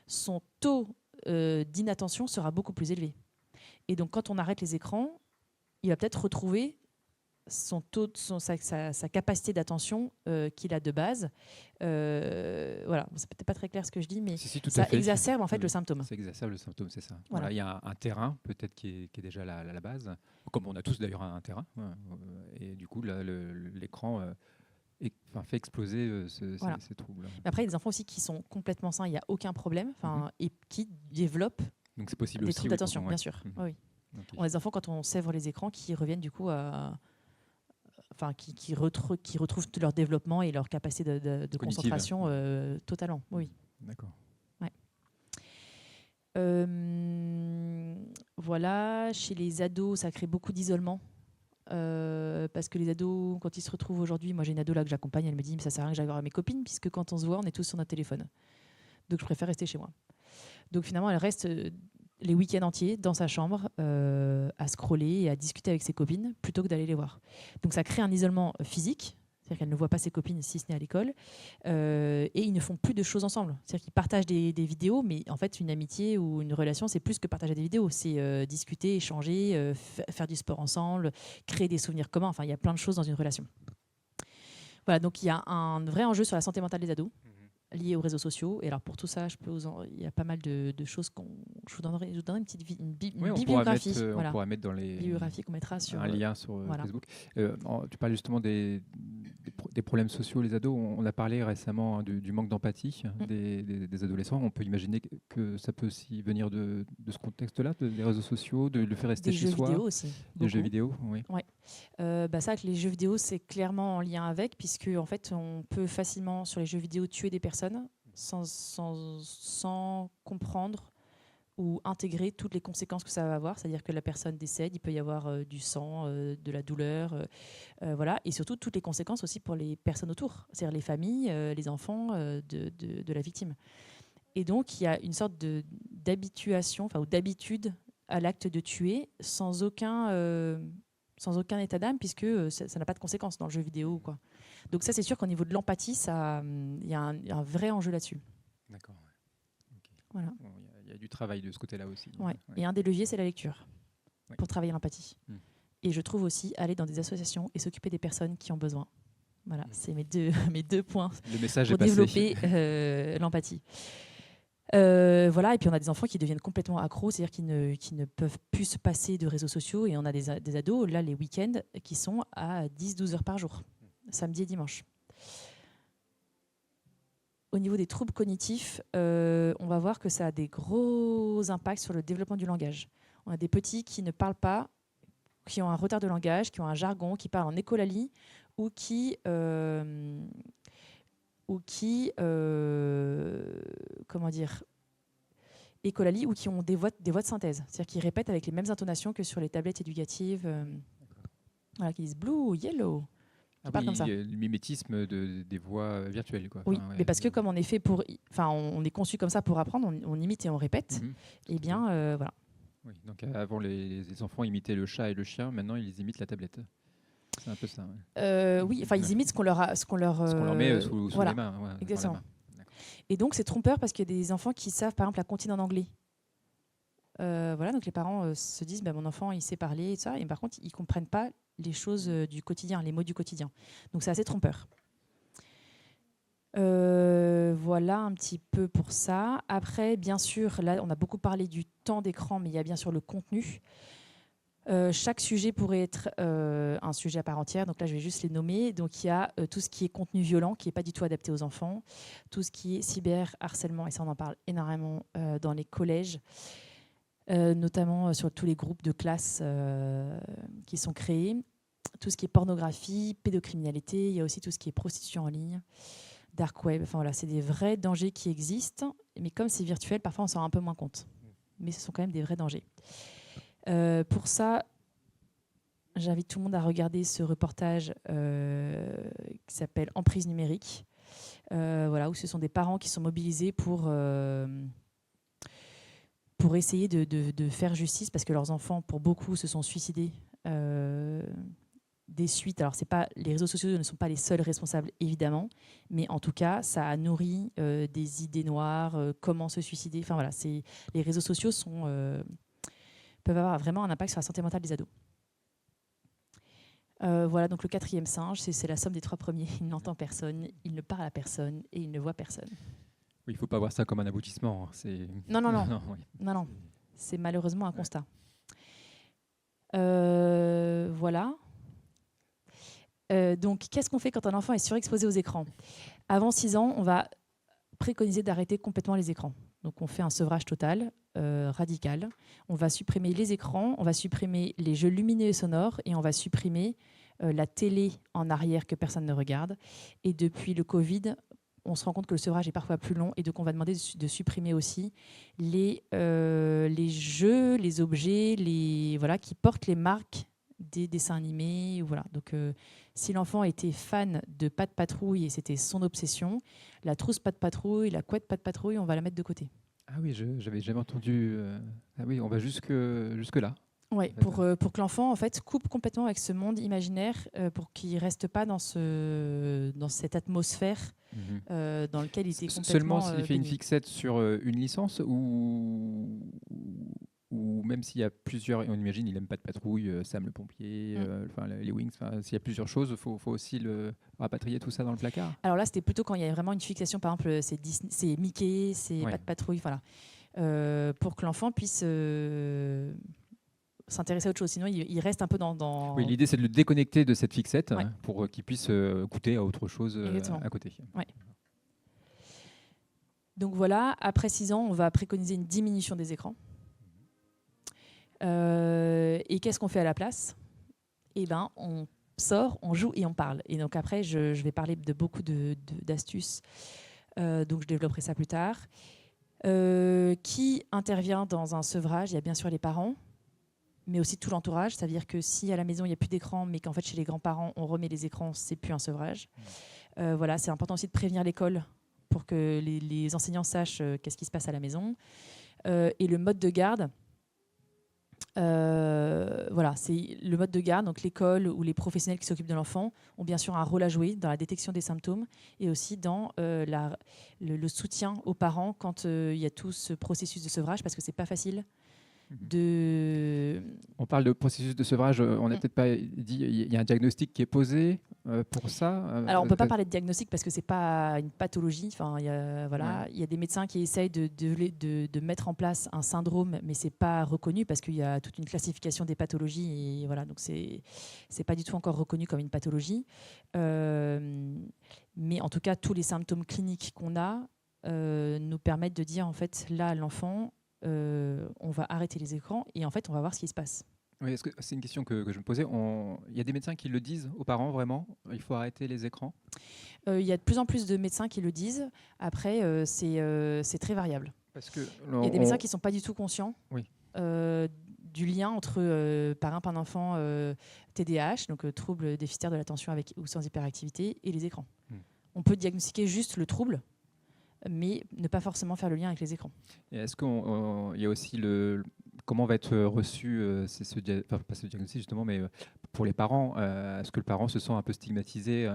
son taux d'inattention sera beaucoup plus élevé. Et donc, quand on arrête les écrans, il va peut-être retrouver son taux, sa capacité d'attention qu'il a de base. Voilà, c'est peut-être pas très clair ce que je dis, mais
Si, tout
ça
à fait.
exacerbe en fait
Oui,
le symptôme.
ça exacerbe le symptôme, c'est ça.
Voilà.
Voilà, il y a un terrain peut-être qui est déjà la base, comme on a tous d'ailleurs un terrain, et du coup l'écran fait exploser
Voilà.
ces troubles.
Mais après, il y a des enfants aussi qui sont complètement sains, il n'y a aucun problème, et qui développent
Donc c'est possible
des
aussi.
troubles d'attention, bien sûr. Oui.
Okay.
On a des enfants, quand on sèvre les écrans, qui reviennent du coup à... Enfin, qui retrouvent tout leur développement et leur capacité de concentration totalement. Oui.
D'accord.
Ouais. Voilà, chez les ados, ça crée beaucoup d'isolement. Parce que les ados, quand ils se retrouvent aujourd'hui, moi j'ai une ado là que j'accompagne, elle me dit mais ça sert à rien que j'aille voir mes copines, puisque quand on se voit, on est tous sur notre téléphone. Donc je préfère rester chez moi. Donc finalement, elle reste les week-ends entiers dans sa chambre à scroller et à discuter avec ses copines plutôt que d'aller les voir. Donc ça crée un isolement physique, c'est-à-dire qu'elle ne voit pas ses copines si ce n'est à l'école, et ils ne font plus de choses ensemble. C'est-à-dire qu'ils partagent des vidéos, mais en fait une amitié ou une relation, c'est plus que partager des vidéos, c'est discuter, échanger, faire du sport ensemble, créer des souvenirs communs, enfin il y a plein de choses dans une relation. Voilà, donc il y a un vrai enjeu sur la santé mentale des ados. Liées aux réseaux sociaux. Et alors pour tout ça, il y a pas mal de choses je vous donnerai une petite bibliographie.
On pourra mettre dans les
bibliographies qu'on mettra sur
un lien sur
voilà.
Facebook. Tu parles justement des problèmes sociaux, les ados. On a parlé récemment du manque d'empathie des adolescents. On peut imaginer que ça peut aussi venir de ce contexte-là, des réseaux sociaux, de le faire rester chez soi.
Des jeux vidéo aussi.
Des jeux vidéo, oui.
Ouais. Ça, les jeux vidéo, c'est clairement en lien avec, puisque en fait, on peut facilement sur les jeux vidéo tuer des personnes sans comprendre ou intégrer toutes les conséquences que ça va avoir. C'est-à-dire que la personne décède, il peut y avoir du sang, de la douleur, voilà, et surtout toutes les conséquences aussi pour les personnes autour, c'est-à-dire les familles, les enfants de la victime. Et donc, il y a une sorte d'habituation, ou d'habitude à l'acte de tuer sans aucun état d'âme, puisque ça n'a pas de conséquences dans le jeu vidéo, quoi. Donc ça, c'est sûr qu'au niveau de l'empathie, il y a un vrai enjeu là-dessus.
D'accord. Okay.
Voilà.
Bon, il y a du travail de ce côté-là aussi.
Ouais. Et un des leviers, c'est la lecture pour travailler l'empathie. Et je trouve aussi aller dans des associations et s'occuper des personnes qui ont besoin. Voilà, c'est mes deux points
Le message
pour développer l'empathie. Voilà, et puis on a des enfants qui deviennent complètement accros, c'est-à-dire qui ne peuvent plus se passer de réseaux sociaux, et on a des ados, là, les week-ends, qui sont à 10-12 heures par jour, samedi et dimanche. Au niveau des troubles cognitifs, on va voir que ça a des gros impacts sur le développement du langage. On a des petits qui ne parlent pas, qui ont un retard de langage, qui ont un jargon, qui parlent en écolalie, ou qui comment dire, écolalie, ou qui ont des voix de synthèse, c'est-à-dire qui répètent avec les mêmes intonations que sur les tablettes éducatives, voilà, qui disent blue, yellow. Comme ça.
Le mimétisme des voix virtuelles, quoi.
Oui, mais parce que comme on est fait on est conçu comme ça pour apprendre, on imite et on répète. Et bien, voilà.
Oui, donc avant les enfants imitaient le chat et le chien, maintenant ils imitent la tablette. C'est un peu ça. Ouais.
Oui, enfin, ils imitent ce qu'on leur
met sous
voilà,
les mains. Ouais, dans les
exactement.
mains. D'accord.
Et donc, c'est trompeur parce qu'il y a des enfants qui savent, par exemple, la comptine en anglais. Voilà, donc les parents se disent, mon enfant, il sait parler et ça, et par contre, ils comprennent pas les choses du quotidien, les mots du quotidien. Donc, c'est assez trompeur. Voilà un petit peu pour ça. Après, bien sûr, là, on a beaucoup parlé du temps d'écran, mais il y a bien sûr le contenu. Chaque sujet pourrait être un sujet à part entière. Donc là, je vais juste les nommer. Donc il y a tout ce qui est contenu violent, qui n'est pas du tout adapté aux enfants. Tout ce qui est cyberharcèlement, et ça, on en parle énormément dans les collèges, notamment sur tous les groupes de classe qui sont créés. Tout ce qui est pornographie, pédocriminalité. Il y a aussi tout ce qui est prostitution en ligne, dark web. Enfin voilà, c'est des vrais dangers qui existent. Mais comme c'est virtuel, parfois on s'en rend un peu moins compte. Mais ce sont quand même des vrais dangers. Pour ça, j'invite tout le monde à regarder ce reportage qui s'appelle Emprise numérique, voilà, où ce sont des parents qui sont mobilisés pour essayer de faire justice, parce que leurs enfants, pour beaucoup, se sont suicidés des suites. Alors, les réseaux sociaux ne sont pas les seuls responsables, évidemment, mais en tout cas, ça a nourri des idées noires, comment se suicider. Enfin voilà, les réseaux sociaux peuvent avoir vraiment un impact sur la santé mentale des ados. Voilà, donc le 4e singe, c'est la somme des 3 premiers. Il n'entend personne, il ne parle à personne et il ne voit personne.
Oui, il ne faut pas voir ça comme un aboutissement.
Non.
Oui.
Non. C'est malheureusement un constat. Voilà. Donc, qu'est-ce qu'on fait quand un enfant est surexposé aux écrans ? Avant 6 ans, on va préconiser d'arrêter complètement les écrans. Donc, on fait un sevrage total, radical. On va supprimer les écrans, on va supprimer les jeux lumineux et sonores et on va supprimer la télé en arrière que personne ne regarde. Et depuis le Covid, on se rend compte que le sevrage est parfois plus long et donc on va demander de supprimer aussi les jeux, les objets, qui portent les marques des dessins animés. Voilà. Donc, si l'enfant était fan de Pat' Patrouille et c'était son obsession, la trousse Pat' Patrouille, la couette Pat' Patrouille, on va la mettre de côté.
Ah oui, j'avais jamais entendu. Ah oui, on va jusque là.
Ouais, pour que l'enfant en fait coupe complètement avec ce monde imaginaire, pour qu'il reste pas dans cette atmosphère dans laquelle il était complètement
Seulement s'il fait une
baigné.
fixette sur une licence ou même s'il y a plusieurs, on imagine il aime pas de patrouille, Sam le pompier, les Wings, s'il y a plusieurs choses, il faut aussi le rapatrier tout ça dans le placard.
Alors là, c'était plutôt quand il y avait vraiment une fixation, par exemple, c'est Mickey, c'est Pat' Patrouille, voilà, pour que l'enfant puisse s'intéresser à autre chose. Sinon, il reste un peu dans...
Oui, l'idée c'est de le déconnecter de cette fixette pour qu'il puisse goûter à autre chose à côté.
Ouais. Donc voilà, après 6 ans, on va préconiser une diminution des écrans. Et qu'est-ce qu'on fait à la place ? On sort, on joue et on parle. Et donc après, je vais parler de beaucoup d'astuces. Donc je développerai ça plus tard. Qui intervient dans un sevrage ? Il y a bien sûr les parents, mais aussi tout l'entourage. C'est-à-dire que si à la maison, il n'y a plus d'écran, mais qu'en fait, chez les grands-parents, on remet les écrans, c'est plus un sevrage. Voilà, c'est important aussi de prévenir l'école pour que les enseignants sachent qu'est-ce qui se passe à la maison. Et le mode de garde, voilà, c'est le mode de garde. Donc l'école ou les professionnels qui s'occupent de l'enfant ont bien sûr un rôle à jouer dans la détection des symptômes et aussi dans le soutien aux parents quand il y a tout ce processus de sevrage, parce que c'est pas facile.
On parle de processus de sevrage, on n'a peut-être pas dit, il y a un diagnostic qui est posé pour ça.
Alors on ne peut pas parler de diagnostic parce que c'est pas une pathologie. Enfin, il y a des médecins qui essayent de mettre en place un syndrome, mais c'est pas reconnu parce qu'il y a toute une classification des pathologies et voilà, donc c'est pas du tout encore reconnu comme une pathologie. Mais en tout cas, tous les symptômes cliniques qu'on a nous permettent de dire en fait là l'enfant, on va arrêter les écrans et en fait on va voir ce qui se passe.
Oui, c'est une question que je me posais. Il y a des médecins qui le disent aux parents, vraiment, il faut arrêter les écrans ?
Il y a de plus en plus de médecins qui le disent. Après, c'est très variable.
Parce que
il y a des médecins qui ne sont pas du tout conscients du lien entre, par exemple, un enfant TDAH, donc trouble déficitaire de l'attention avec ou sans hyperactivité, et les écrans. On peut diagnostiquer juste le trouble, mais ne pas forcément faire le lien avec les écrans.
Et est-ce qu'il y a aussi comment va être reçu pas ce diagnostic justement, mais pour les parents, est-ce que le parent se sent un peu stigmatisé,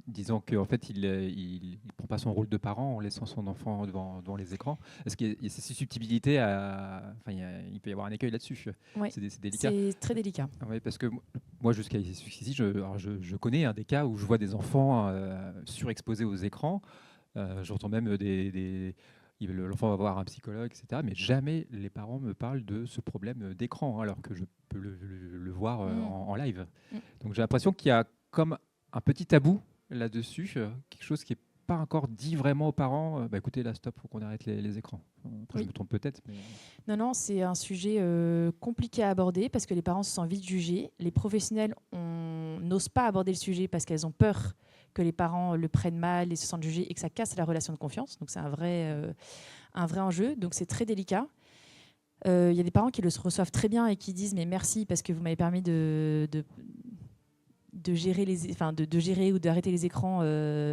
disant qu'en fait, il ne prend pas son rôle de parent en laissant son enfant devant les écrans? Est-ce qu'il y a ces susceptibilités enfin, il peut y avoir un écueil là-dessus.
Ouais,
C'est délicat.
c'est très délicat.
Oui, parce que moi, jusqu'à ici, je connais des cas où je vois des enfants surexposés aux écrans. J'entends même l'enfant va voir un psychologue, etc. Mais jamais les parents me parlent de ce problème d'écran, alors que je peux le voir en live. Donc j'ai l'impression qu'il y a comme un petit tabou là-dessus, quelque chose qui n'est pas encore dit vraiment aux parents. Écoutez, là, stop, il faut qu'on arrête les écrans. Après, je me trompe peut-être. Mais...
Non, c'est un sujet compliqué à aborder parce que les parents se sentent vite jugés. Les professionnels n'osent pas aborder le sujet parce qu'elles ont peur que les parents le prennent mal et se sentent jugés et que ça casse la relation de confiance. Donc c'est un vrai enjeu. Donc c'est très délicat. Il y a des parents qui le reçoivent très bien et qui disent mais merci parce que vous m'avez permis de gérer de gérer ou d'arrêter les écrans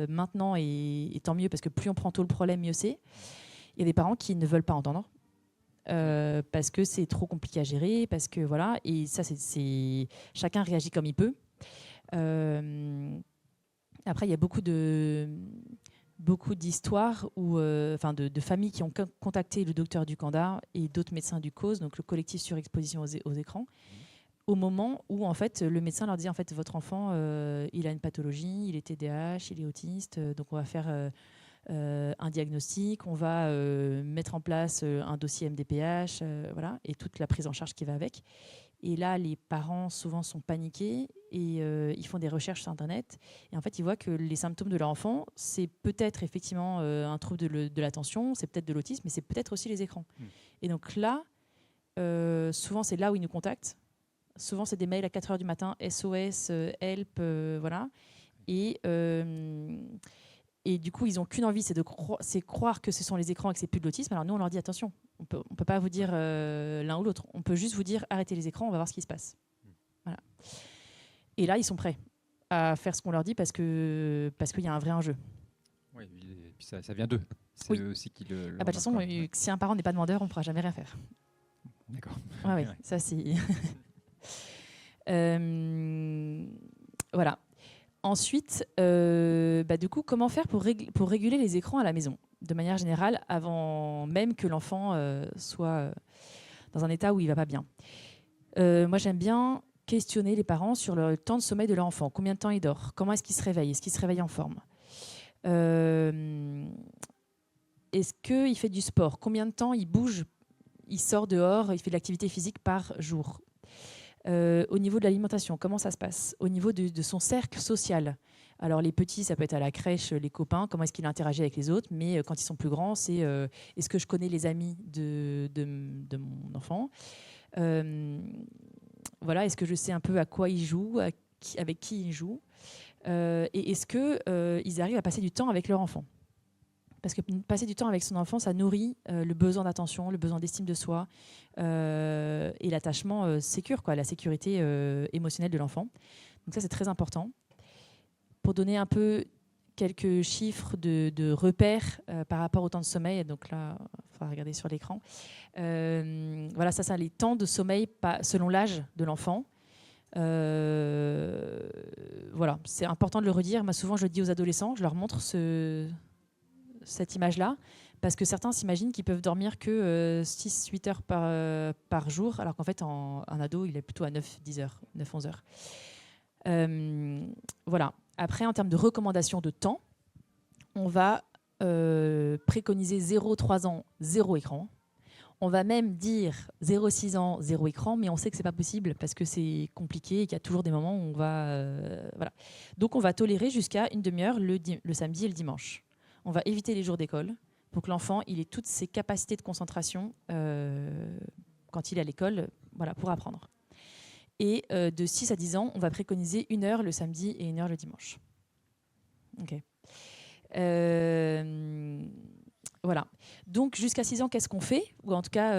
maintenant et tant mieux parce que plus on prend tôt le problème, mieux c'est. Il y a des parents qui ne veulent pas entendre. Parce que c'est trop compliqué à gérer, parce que voilà, et ça, chacun réagit comme il peut. Après, il y a beaucoup d'histoires de familles qui ont contacté le docteur du Canda et d'autres médecins du CAUSE, donc le collectif surexposition aux écrans, au moment où en fait le médecin leur dit en fait votre enfant il a une pathologie, il est TDAH, il est autiste, donc on va faire un diagnostic, on va mettre en place un dossier MDPH, voilà, et toute la prise en charge qui va avec. Et là, les parents souvent sont paniqués et ils font des recherches sur Internet. Et en fait, ils voient que les symptômes de leur enfant, c'est peut-être effectivement un trouble de l'attention, c'est peut-être de l'autisme, mais c'est peut-être aussi les écrans. Et donc là, souvent, c'est là où ils nous contactent. Souvent, c'est des mails à 4 heures du matin, SOS, help, voilà. Et du coup, ils n'ont qu'une envie, c'est croire que ce sont les écrans et que c'est plus de l'autisme. Alors nous, on leur dit attention, on peut pas vous dire l'un ou l'autre. On peut juste vous dire arrêtez les écrans, on va voir ce qui se passe. Voilà. Et là, ils sont prêts à faire ce qu'on leur dit parce qu'il y a un vrai enjeu.
Oui, et puis ça vient d'eux. C'est eux aussi qui le.
De toute façon, si un parent n'est pas demandeur, on ne pourra jamais rien faire.
D'accord.
Ouais. Ça c'est. Voilà. Ensuite, du coup, comment faire pour réguler les écrans à la maison, de manière générale, avant même que l'enfant soit dans un état où il ne va pas bien. Moi, j'aime bien questionner les parents sur le temps de sommeil de leur enfant. Combien de temps il dort? Comment est-ce qu'il se réveille? Est-ce qu'il se réveille en forme? Est-ce qu'il fait du sport? Combien de temps il bouge? Il sort dehors, il fait de l'activité physique par jour? Au niveau de l'alimentation, comment ça se passe? Au niveau de son cercle social. Alors les petits, ça peut être à la crèche, les copains, comment est-ce qu'il interagit avec les autres, mais quand ils sont plus grands, c'est est-ce que je connais les amis de mon enfant? Voilà, est-ce que je sais un peu à quoi il joue, avec qui il joue? Et est-ce qu'ils arrivent à passer du temps avec leur enfant? Parce que passer du temps avec son enfant, ça nourrit le besoin d'attention, le besoin d'estime de soi et l'attachement sécure, la sécurité émotionnelle de l'enfant. Donc ça, c'est très important. Pour donner un peu quelques chiffres de repères par rapport au temps de sommeil, donc là, il faudra regarder sur l'écran. Voilà, ça, les temps de sommeil selon l'âge de l'enfant. Voilà, c'est important de le redire. Moi, souvent, je le dis aux adolescents, je leur montre cette image-là, parce que certains s'imaginent qu'ils peuvent dormir que 6-8 heures par jour, alors qu'en fait, un ado, il est plutôt à 9-10 heures, 9-11 heures. Voilà. Après, en termes de recommandations de temps, on va préconiser 0-3 ans, 0 écran. On va même dire 0-6 ans, 0 écran, mais on sait que ce n'est pas possible parce que c'est compliqué et qu'il y a toujours des moments où on va... voilà. Donc, on va tolérer jusqu'à une demi-heure le samedi et le dimanche. On va éviter les jours d'école pour que l'enfant ait toutes ses capacités de concentration quand il est à l'école, voilà, pour apprendre. Et de 6 à 10 ans, on va préconiser 1 heure le samedi et 1 heure le dimanche. Ok. Voilà. Donc jusqu'à 6 ans, qu'est-ce qu'on fait? Ou en tout cas,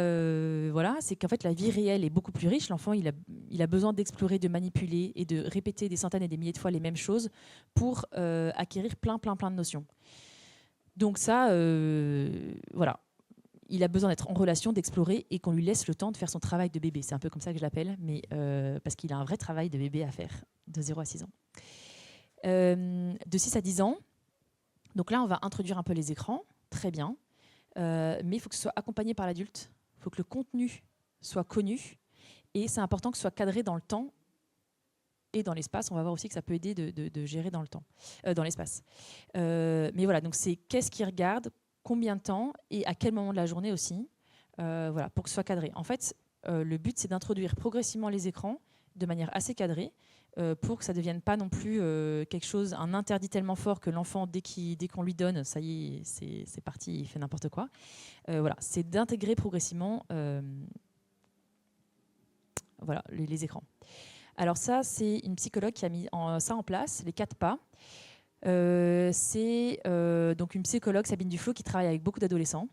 voilà, c'est qu'en fait la vie réelle est beaucoup plus riche. L'enfant, il a besoin d'explorer, de manipuler et de répéter des centaines et des milliers de fois les mêmes choses pour acquérir plein de notions. Donc ça, voilà. il a besoin d'être en relation, d'explorer et qu'on lui laisse le temps de faire son travail de bébé. C'est un peu comme ça que je l'appelle, mais parce qu'il a un vrai travail de bébé à faire, de 0 à 6 ans. De 6 à 10 ans, donc là, on va introduire un peu les écrans, très bien, mais il faut que ce soit accompagné par l'adulte, il faut que le contenu soit connu, et c'est important que ce soit cadré dans le temps et dans l'espace. On va voir aussi que ça peut aider de gérer dans le temps, dans l'espace. Mais voilà, donc c'est qu'est-ce qu'il regarde, combien de temps et à quel moment de la journée aussi, voilà, pour que ce soit cadré. En fait, le but, c'est d'introduire progressivement les écrans de manière assez cadrée pour que ça ne devienne pas non plus quelque chose, un interdit tellement fort que l'enfant, dès qu'on lui donne, ça y est, c'est parti, il fait n'importe quoi. Voilà, c'est d'intégrer progressivement voilà, les écrans. Alors ça, c'est une psychologue qui a mis ça en place, les 4 pas. C'est donc une psychologue, Sabine Duflo, qui travaille avec beaucoup d'adolescents.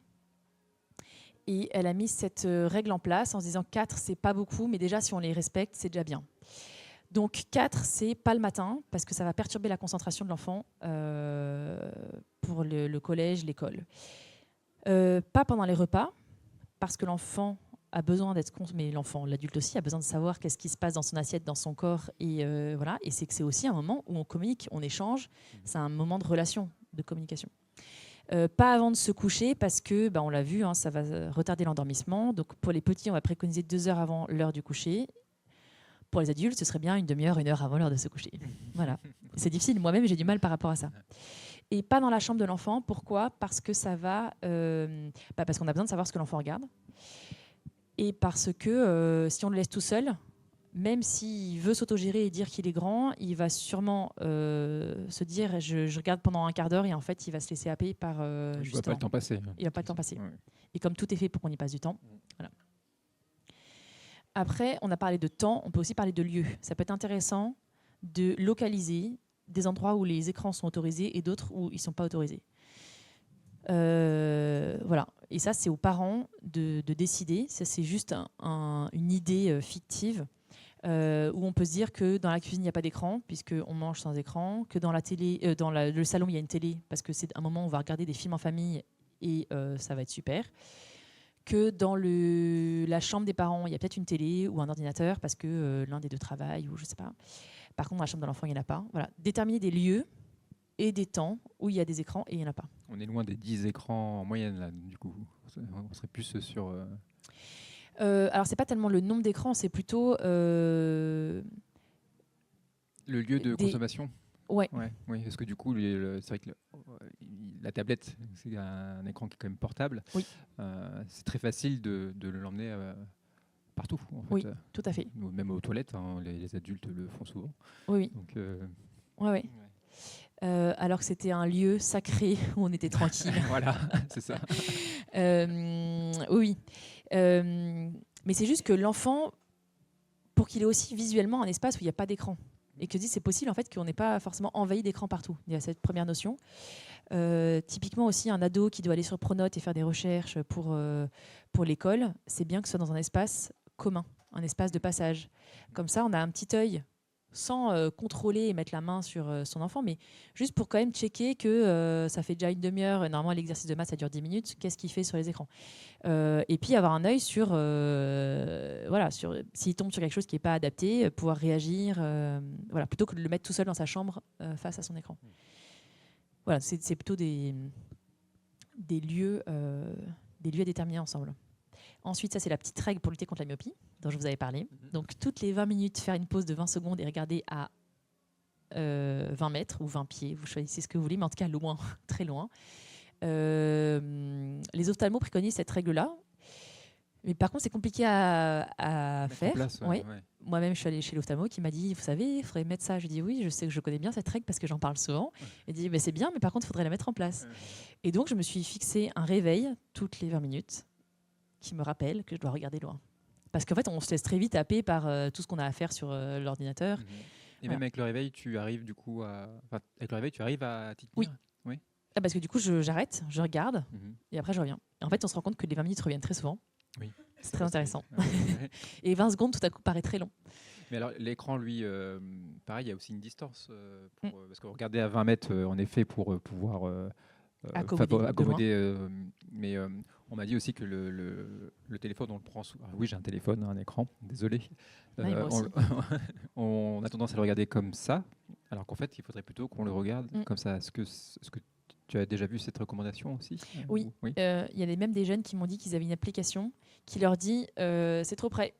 Et elle a mis cette règle en place en se disant 4, c'est pas beaucoup, mais déjà, si on les respecte, c'est déjà bien. Donc 4, c'est pas le matin, parce que ça va perturber la concentration de l'enfant pour le collège, l'école. Pas pendant les repas, parce que l'enfant a besoin d'être, mais l'enfant, l'adulte aussi, a besoin de savoir qu'est-ce qui se passe dans son assiette, dans son corps, et voilà. Et c'est que c'est aussi un moment où on communique, on échange. C'est un moment de relation, de communication. Pas avant de se coucher, parce que, on l'a vu, ça va retarder l'endormissement. Donc pour les petits, on va préconiser 2 heures avant l'heure du coucher. Pour les adultes, ce serait bien une demi-heure, 1 heure avant l'heure de se coucher. Voilà. C'est difficile. Moi-même, j'ai du mal par rapport à ça. Et pas dans la chambre de l'enfant. Pourquoi ? Parce que ça va, parce qu'on a besoin de savoir ce que l'enfant regarde. Et parce que si on le laisse tout seul, même s'il veut s'autogérer et dire qu'il est grand, il va sûrement se dire je regarde pendant un quart d'heure et en fait il va se laisser happer par
il ne va pas le temps passer.
Il va pas le temps passer.
Ouais.
Et comme tout est fait pour qu'on y passe du temps. Voilà. Après, on a parlé de temps, on peut aussi parler de lieu. Ça peut être intéressant de localiser des endroits où les écrans sont autorisés et d'autres où ils ne sont pas autorisés. Voilà. Et ça, c'est aux parents de décider. Ça, c'est juste une idée fictive où on peut se dire que dans la cuisine, il n'y a pas d'écran, puisqu'on mange sans écran, que dans la télé, dans le salon, il y a une télé, parce que c'est un moment où on va regarder des films en famille et ça va être super. Que dans la chambre des parents, il y a peut-être une télé ou un ordinateur, parce que l'un des deux travaille, ou je ne sais pas. Par contre, dans la chambre de l'enfant, il n'y en a pas. Voilà. Déterminer des lieux et des temps où il y a des écrans et il n'y en a pas.
On est loin des 10 écrans en moyenne, là, du coup. On serait plus sur...
Alors, c'est pas tellement le nombre d'écrans, c'est plutôt...
le lieu de consommation.
Ouais.
Oui, parce que du coup, c'est vrai que la tablette, c'est un écran qui est quand même portable.
Oui.
C'est très facile de l'emmener partout. En fait.
Oui, tout à fait.
Même aux toilettes, les adultes le font souvent.
Oui.
Donc,
ouais. Alors que c'était un lieu sacré où on était tranquille.
Voilà, c'est ça.
Oui. Mais c'est juste que l'enfant, pour qu'il ait aussi visuellement un espace où il n'y a pas d'écran, et que c'est possible en fait qu'on n'ait pas forcément envahi d'écran partout. Il y a cette première notion. Typiquement aussi, un ado qui doit aller sur Pronote et faire des recherches pour l'école, c'est bien que ce soit dans un espace commun, un espace de passage. Comme ça, on a un petit œil sans contrôler et mettre la main sur son enfant, mais juste pour quand même checker que ça fait déjà une demi-heure. Normalement, l'exercice de maths, ça dure 10 minutes. Qu'est-ce qu'il fait sur les écrans ? Et puis avoir un œil sur, voilà, s'il tombe sur quelque chose qui n'est pas adapté, pouvoir réagir, voilà, plutôt que de le mettre tout seul dans sa chambre face à son écran. Voilà, c'est plutôt des lieux à déterminer ensemble. Ensuite, ça, c'est la petite règle pour lutter contre la myopie dont je vous avais parlé. Donc, toutes les 20 minutes, faire une pause de 20 secondes et regarder à 20 mètres ou 20 pieds. Vous choisissez ce que vous voulez, mais en tout cas, loin, très loin. Les ophtalmos préconisent cette règle-là. Mais par contre, c'est compliqué à faire.
Ouais.
Moi-même, je suis allée chez l'ophtalmo qui m'a dit, vous savez, il faudrait mettre ça. Je dis oui, je sais que je connais bien cette règle parce que j'en parle souvent. Il dit, mais c'est bien, mais par contre, il faudrait la mettre en place. Et donc, je me suis fixé un réveil toutes les 20 minutes qui me rappelle que je dois regarder loin. Parce qu'en fait, on se laisse très vite happer par tout ce qu'on a à faire sur l'ordinateur.
Et voilà. Même avec le réveil, tu arrives du coup à t'y tenir. Oui.
Parce que du coup, j'arrête, je regarde, et après, je reviens. Et en fait, on se rend compte que les 20 minutes reviennent très souvent.
Oui.
C'est très intéressant. Et 20 secondes, tout à coup, paraît très long.
Mais alors, l'écran, lui, pareil, il y a aussi une distance. Parce que regarder à 20 mètres, en effet, pour pouvoir
Accommoder,
mais on m'a dit aussi que le téléphone, on le prend souvent. Oui, j'ai un téléphone, un écran, désolé.
Ouais, moi aussi.
On a tendance à le regarder comme ça, alors qu'en fait, il faudrait plutôt qu'on le regarde comme ça. Est-ce que tu as déjà vu cette recommandation aussi?
Oui, il y a même des jeunes qui m'ont dit qu'ils avaient une application qui leur dit c'est trop près.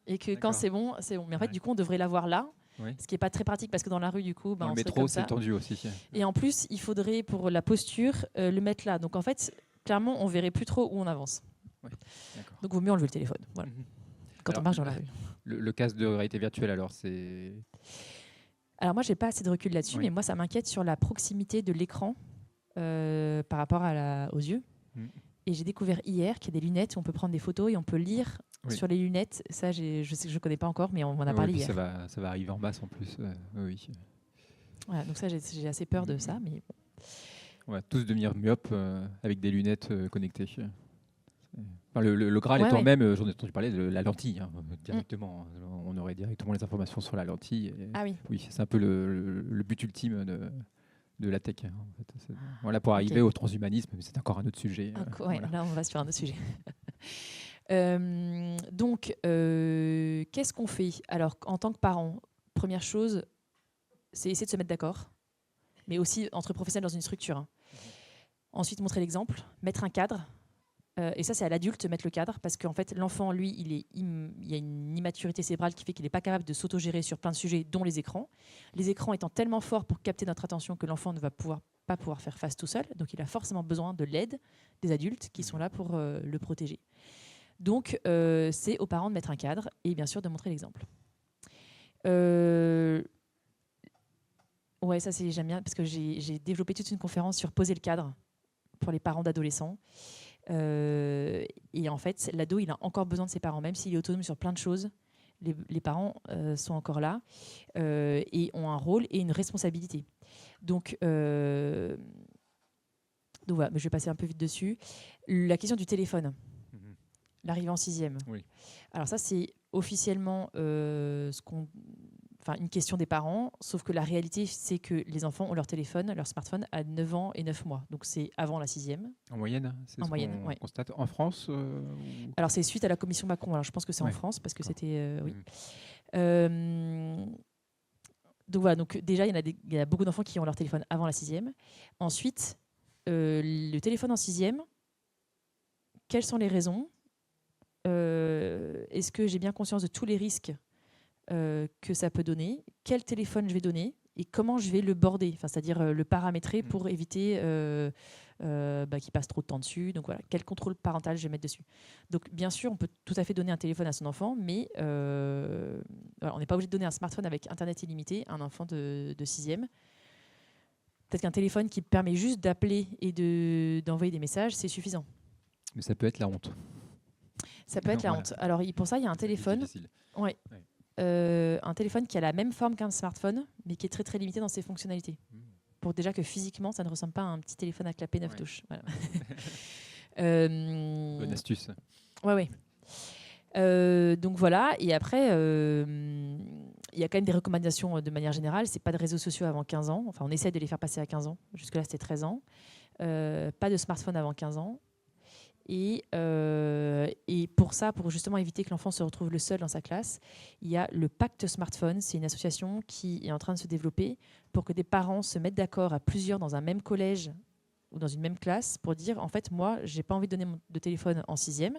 Et que quand c'est bon, c'est bon. Mais en fait, du coup, on devrait l'avoir là.
Oui.
Ce qui n'est pas très pratique parce que dans la rue, du coup,
dans
on
le
serait
métro,
comme
c'est
ça.
tendu aussi.
Et en plus, il faudrait, pour la posture, le mettre là. Donc en fait, clairement, on verrait plus trop où on avance.
Oui, d'accord.
Donc, il vaut mieux enlever le téléphone. Voilà. Quand on marche dans la rue.
Le casque de réalité virtuelle, alors, c'est...
Alors moi, j'ai pas assez de recul là-dessus, mais moi, ça m'inquiète sur la proximité de l'écran par rapport aux yeux. Et j'ai découvert hier qu'il y a des lunettes où on peut prendre des photos et on peut lire sur les lunettes. Ça, je sais que je connais pas encore, mais on m'en a parlé hier.
Ça va arriver en masse en plus. Oui.
Voilà, donc ça, j'ai assez peur de ça, mais bon.
On va tous devenir myopes avec des lunettes connectées. Enfin, le Graal étant même, j'en ai entendu parler de la lentille directement. On aurait directement les informations sur la lentille.
Ah oui.
Oui, c'est un peu le but ultime de la tech. En fait. Voilà, pour arriver au transhumanisme, mais c'est encore un autre sujet.
Voilà. Là, on va sur un autre sujet. Donc, qu'est-ce qu'on fait? Alors, en tant que parent, première chose, c'est essayer de se mettre d'accord, mais aussi entre professionnels dans une structure. Ensuite, montrer l'exemple, mettre un cadre. Et ça, c'est à l'adulte de mettre le cadre, parce qu'en fait, l'enfant, lui, il y a une immaturité cérébrale qui fait qu'il n'est pas capable de s'autogérer sur plein de sujets, dont les écrans. Les écrans étant tellement forts pour capter notre attention que l'enfant ne va pas pouvoir faire face tout seul. Donc, il a forcément besoin de l'aide des adultes qui sont là pour le protéger. Donc, c'est aux parents de mettre un cadre et bien sûr de montrer l'exemple. Ouais, ça, j'aime bien, parce que j'ai développé toute une conférence sur poser le cadre pour les parents d'adolescents. Et en fait, l'ado, il a encore besoin de ses parents, même s'il est autonome sur plein de choses. Les parents sont encore là et ont un rôle et une responsabilité. Donc voilà, mais je vais passer un peu vite dessus. La question du téléphone, l'arrivée en 6e.
Oui.
Alors ça, c'est officiellement une question des parents, sauf que la réalité, c'est que les enfants ont leur téléphone, leur smartphone à 9 ans et 9 mois. Donc c'est avant la 6e.
En moyenne, c'est ce qu'on constate. En France
Alors c'est suite à la commission Macron. Alors je pense que c'est en France, parce que c'était... oui. Donc voilà, donc déjà, il y a beaucoup d'enfants qui ont leur téléphone avant la 6e. Ensuite, le téléphone en 6e, quelles sont les raisons? Est-ce que j'ai bien conscience de tous les risques que ça peut donner? Quel téléphone je vais donner? Et comment je vais le border, c'est-à-dire le paramétrer pour éviter qu'il passe trop de temps dessus. Donc voilà, quel contrôle parental je vais mettre dessus. Donc bien sûr, on peut tout à fait donner un téléphone à son enfant, mais on n'est pas obligé de donner un smartphone avec Internet illimité à un enfant de 6e. Peut-être qu'un téléphone qui permet juste d'appeler et d'envoyer des messages, c'est suffisant.
Mais ça peut être la honte.
Ça peut être la honte. Alors pour ça, il y a un téléphone. Ouais. Un téléphone qui a la même forme qu'un smartphone, mais qui est très très limité dans ses fonctionnalités. Pour déjà que physiquement, ça ne ressemble pas à un petit téléphone à clapet 9 touches. Voilà.
Bonne astuce.
Ouais. Donc voilà, et après, il y a quand même des recommandations de manière générale. C'est pas de réseaux sociaux avant 15 ans. Enfin, on essaie de les faire passer à 15 ans. Jusque-là, c'était 13 ans. Pas de smartphone avant 15 ans. Et pour ça, pour justement éviter que l'enfant se retrouve le seul dans sa classe, il y a le Pacte Smartphone. C'est une association qui est en train de se développer pour que des parents se mettent d'accord à plusieurs dans un même collège ou dans une même classe pour dire, en fait, moi, j'ai pas envie de donner de téléphone en 6e.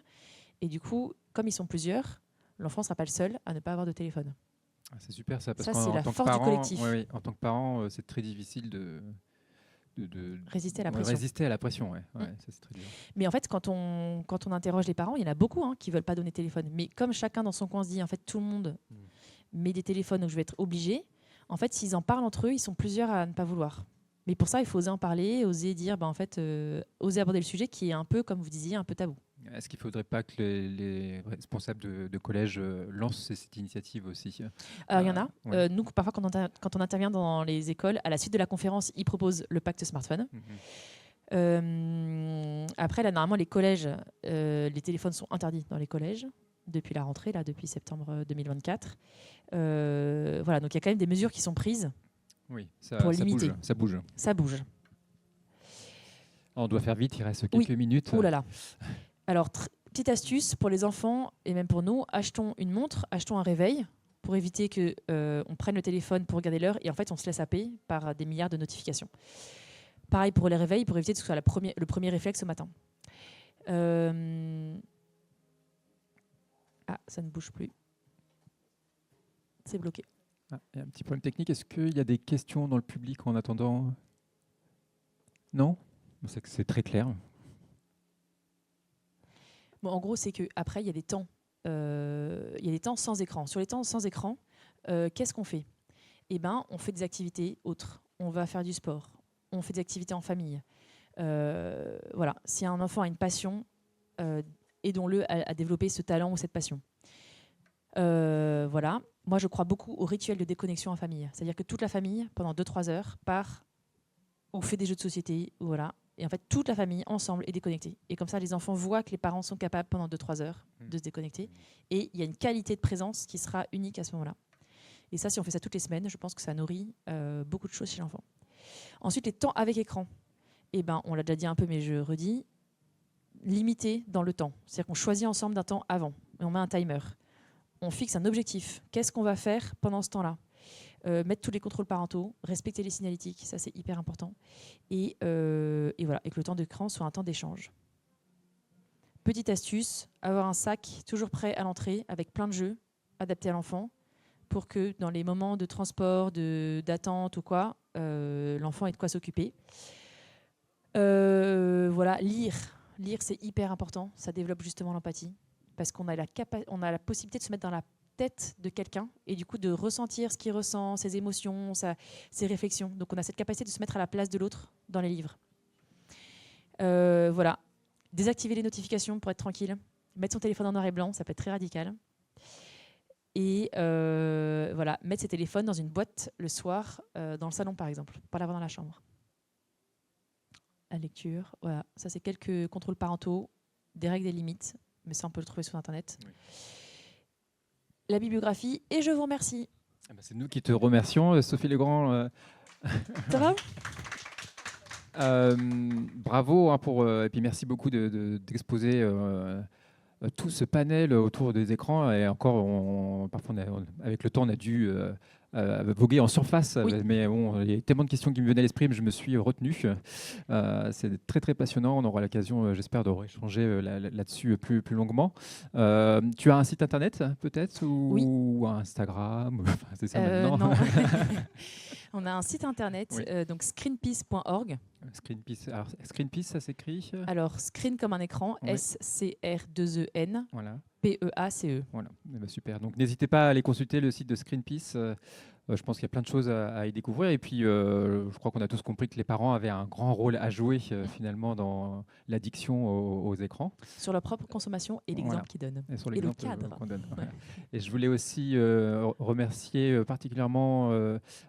Et du coup, comme ils sont plusieurs, l'enfant ne sera pas le seul à ne pas avoir de téléphone.
C'est super ça, parce
ça, c'est la force
parent,
du collectif.
Oui, en tant que parent, c'est très difficile de
résister à la pression.
Résister à la pression, ça, c'est très dur.
Mais en fait, quand on interroge les parents, il y en a beaucoup qui ne veulent pas donner de téléphone. Mais comme chacun dans son coin se dit, en fait, tout le monde met des téléphones, donc je vais être obligé. En fait, s'ils en parlent entre eux, ils sont plusieurs à ne pas vouloir. Mais pour ça, il faut oser en parler, oser dire, oser aborder le sujet qui est un peu, comme vous disiez, un peu tabou.
Est-ce qu'il ne faudrait pas que les responsables de collège lancent cette initiative aussi?
Il y en a. Nous, parfois, quand on intervient dans les écoles, à la suite de la conférence, ils proposent le pacte smartphone. Après, là, normalement, les collèges, les téléphones sont interdits dans les collèges depuis la rentrée, là, depuis septembre 2024. Voilà, donc il y a quand même des mesures qui sont prises
pour
limiter.
Ça bouge.
Ça bouge.
On doit faire vite, il reste
Oui.
quelques minutes.
Ouh là là. Alors, petite astuce pour les enfants et même pour nous, achetons une montre, achetons un réveil pour éviter que on prenne le téléphone pour regarder l'heure et en fait on se laisse happer par des milliards de notifications. Pareil pour les réveils, pour éviter que ce soit le premier réflexe au matin. Ah, ça ne bouge plus. C'est bloqué.
Ah, il y a un petit problème technique. Est-ce qu'il y a des questions dans le public en attendant? Non? C'est que c'est très clair.
Bon, en gros, c'est qu'après, il y a des temps. Il y a des temps sans écran. Sur les temps sans écran, qu'est-ce qu'on fait? Eh ben, on fait des activités autres. On va faire du sport. On fait des activités en famille. Voilà. Si un enfant a une passion, aidons-le à développer ce talent ou cette passion. Voilà. Moi, je crois beaucoup au rituel de déconnexion en famille. C'est-à-dire que toute la famille, pendant 2-3 heures, part ou fait des jeux de société. Voilà. Et en fait, toute la famille, ensemble, est déconnectée. Et comme ça, les enfants voient que les parents sont capables, pendant 2-3 heures, de se déconnecter. Et il y a une qualité de présence qui sera unique à ce moment-là. Et ça, si on fait ça toutes les semaines, je pense que ça nourrit beaucoup de choses chez l'enfant. Ensuite, les temps avec écran. Eh ben, on l'a déjà dit un peu, mais je redis, limité dans le temps. C'est-à-dire qu'on choisit ensemble d'un temps avant. Et on met un timer. On fixe un objectif. Qu'est-ce qu'on va faire pendant ce temps-là? Mettre tous les contrôles parentaux, respecter les signalétiques, ça c'est hyper important. Et voilà, et que le temps d'écran soit un temps d'échange. Petite astuce, avoir un sac toujours prêt à l'entrée avec plein de jeux adaptés à l'enfant pour que dans les moments de transport, d'attente ou quoi, l'enfant ait de quoi s'occuper. Voilà, lire. Lire, c'est hyper important. Ça développe justement l'empathie parce qu'on a la possibilité de se mettre dans la tête de quelqu'un et du coup de ressentir ce qu'il ressent, ses émotions, ses réflexions. Donc on a cette capacité de se mettre à la place de l'autre dans les livres. Voilà. Désactiver les notifications pour être tranquille. Mettre son téléphone en noir et blanc, ça peut être très radical. Et voilà, mettre ses téléphones dans une boîte le soir, dans le salon par exemple, pas l'avoir dans la chambre. La lecture, voilà. Ça c'est quelques contrôles parentaux, des règles, des limites, mais ça on peut le trouver sur Internet. Oui. La bibliographie, et je vous remercie.
Ah bah c'est nous qui te remercions, Sophie Legrand.
Ça va?
Bravo et puis merci beaucoup d'exposer tout ce panel autour des écrans. Et encore, parfois, avec le temps, on a dû voguer en surface. Oui. Mais bon, il y a tellement de questions qui me venaient à l'esprit, mais je me suis retenu. C'est très, très passionnant. On aura l'occasion, j'espère, de rééchanger là-dessus plus longuement. Tu as un site internet, peut-être, ou un Instagram? C'est ça maintenant.
Non. On a un site internet, oui. Donc screenpiece.org.
Screenpiece, ça s'écrit? Alors,
screen comme un écran, oui. S-C-R-2-E-N, voilà. P-E-A-C-E.
Voilà, super. Donc, n'hésitez pas à aller consulter le site de Screenpiece. Je pense qu'il y a plein de choses à y découvrir. Et puis, je crois qu'on a tous compris que les parents avaient un grand rôle à jouer, finalement, dans l'addiction aux écrans.
Sur leur propre consommation et l'exemple qu'ils donnent.
Et le cadre qu'on donne. Voilà. Et je voulais aussi remercier particulièrement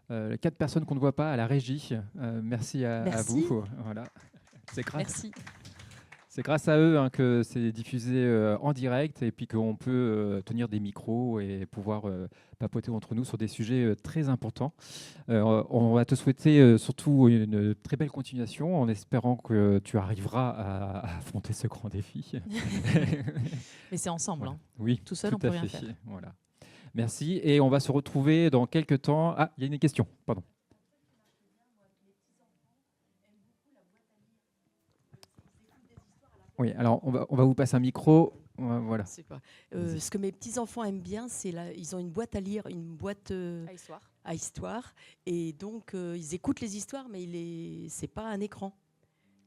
4 personnes qu'on ne voit pas à la régie. Merci à vous. Voilà. C'est grâce à eux que c'est diffusé en direct et puis qu'on peut tenir des micros et pouvoir papoter entre nous sur des sujets très importants. On va te souhaiter surtout une très belle continuation en espérant que tu arriveras à affronter ce grand défi.
Mais c'est ensemble.
Voilà.
Hein.
Oui,
tout seul, on ne peut rien faire.
Voilà. Merci. Et on va se retrouver dans quelques temps. Ah, il y a une question. Pardon. Oui, alors on va vous passer un micro. Voilà.
Ce que mes petits-enfants aiment bien, ils ont une boîte à lire, une boîte à histoire. Et donc, ils écoutent les histoires, mais c'est pas un écran.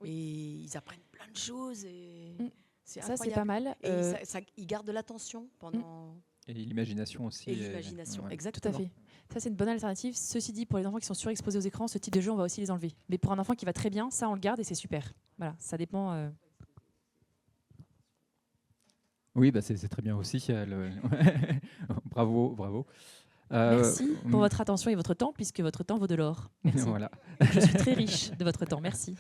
Oui. Et ils apprennent plein de choses. Et c'est incroyable.
C'est pas mal.
Et ils gardent l'attention pendant...
Et l'imagination aussi.
Et l'imagination,
Tout
exactement.
à fait. Ça, c'est une bonne alternative. Ceci dit, pour les enfants qui sont surexposés aux écrans, ce type de jeu, on va aussi les enlever. Mais pour un enfant qui va très bien, ça, on le garde et c'est super. Voilà, ça dépend...
Oui, bah c'est très bien aussi. Bravo.
Merci pour votre attention et votre temps, puisque votre temps vaut de l'or. Merci.
Voilà.
Je suis très riche de votre temps. Merci.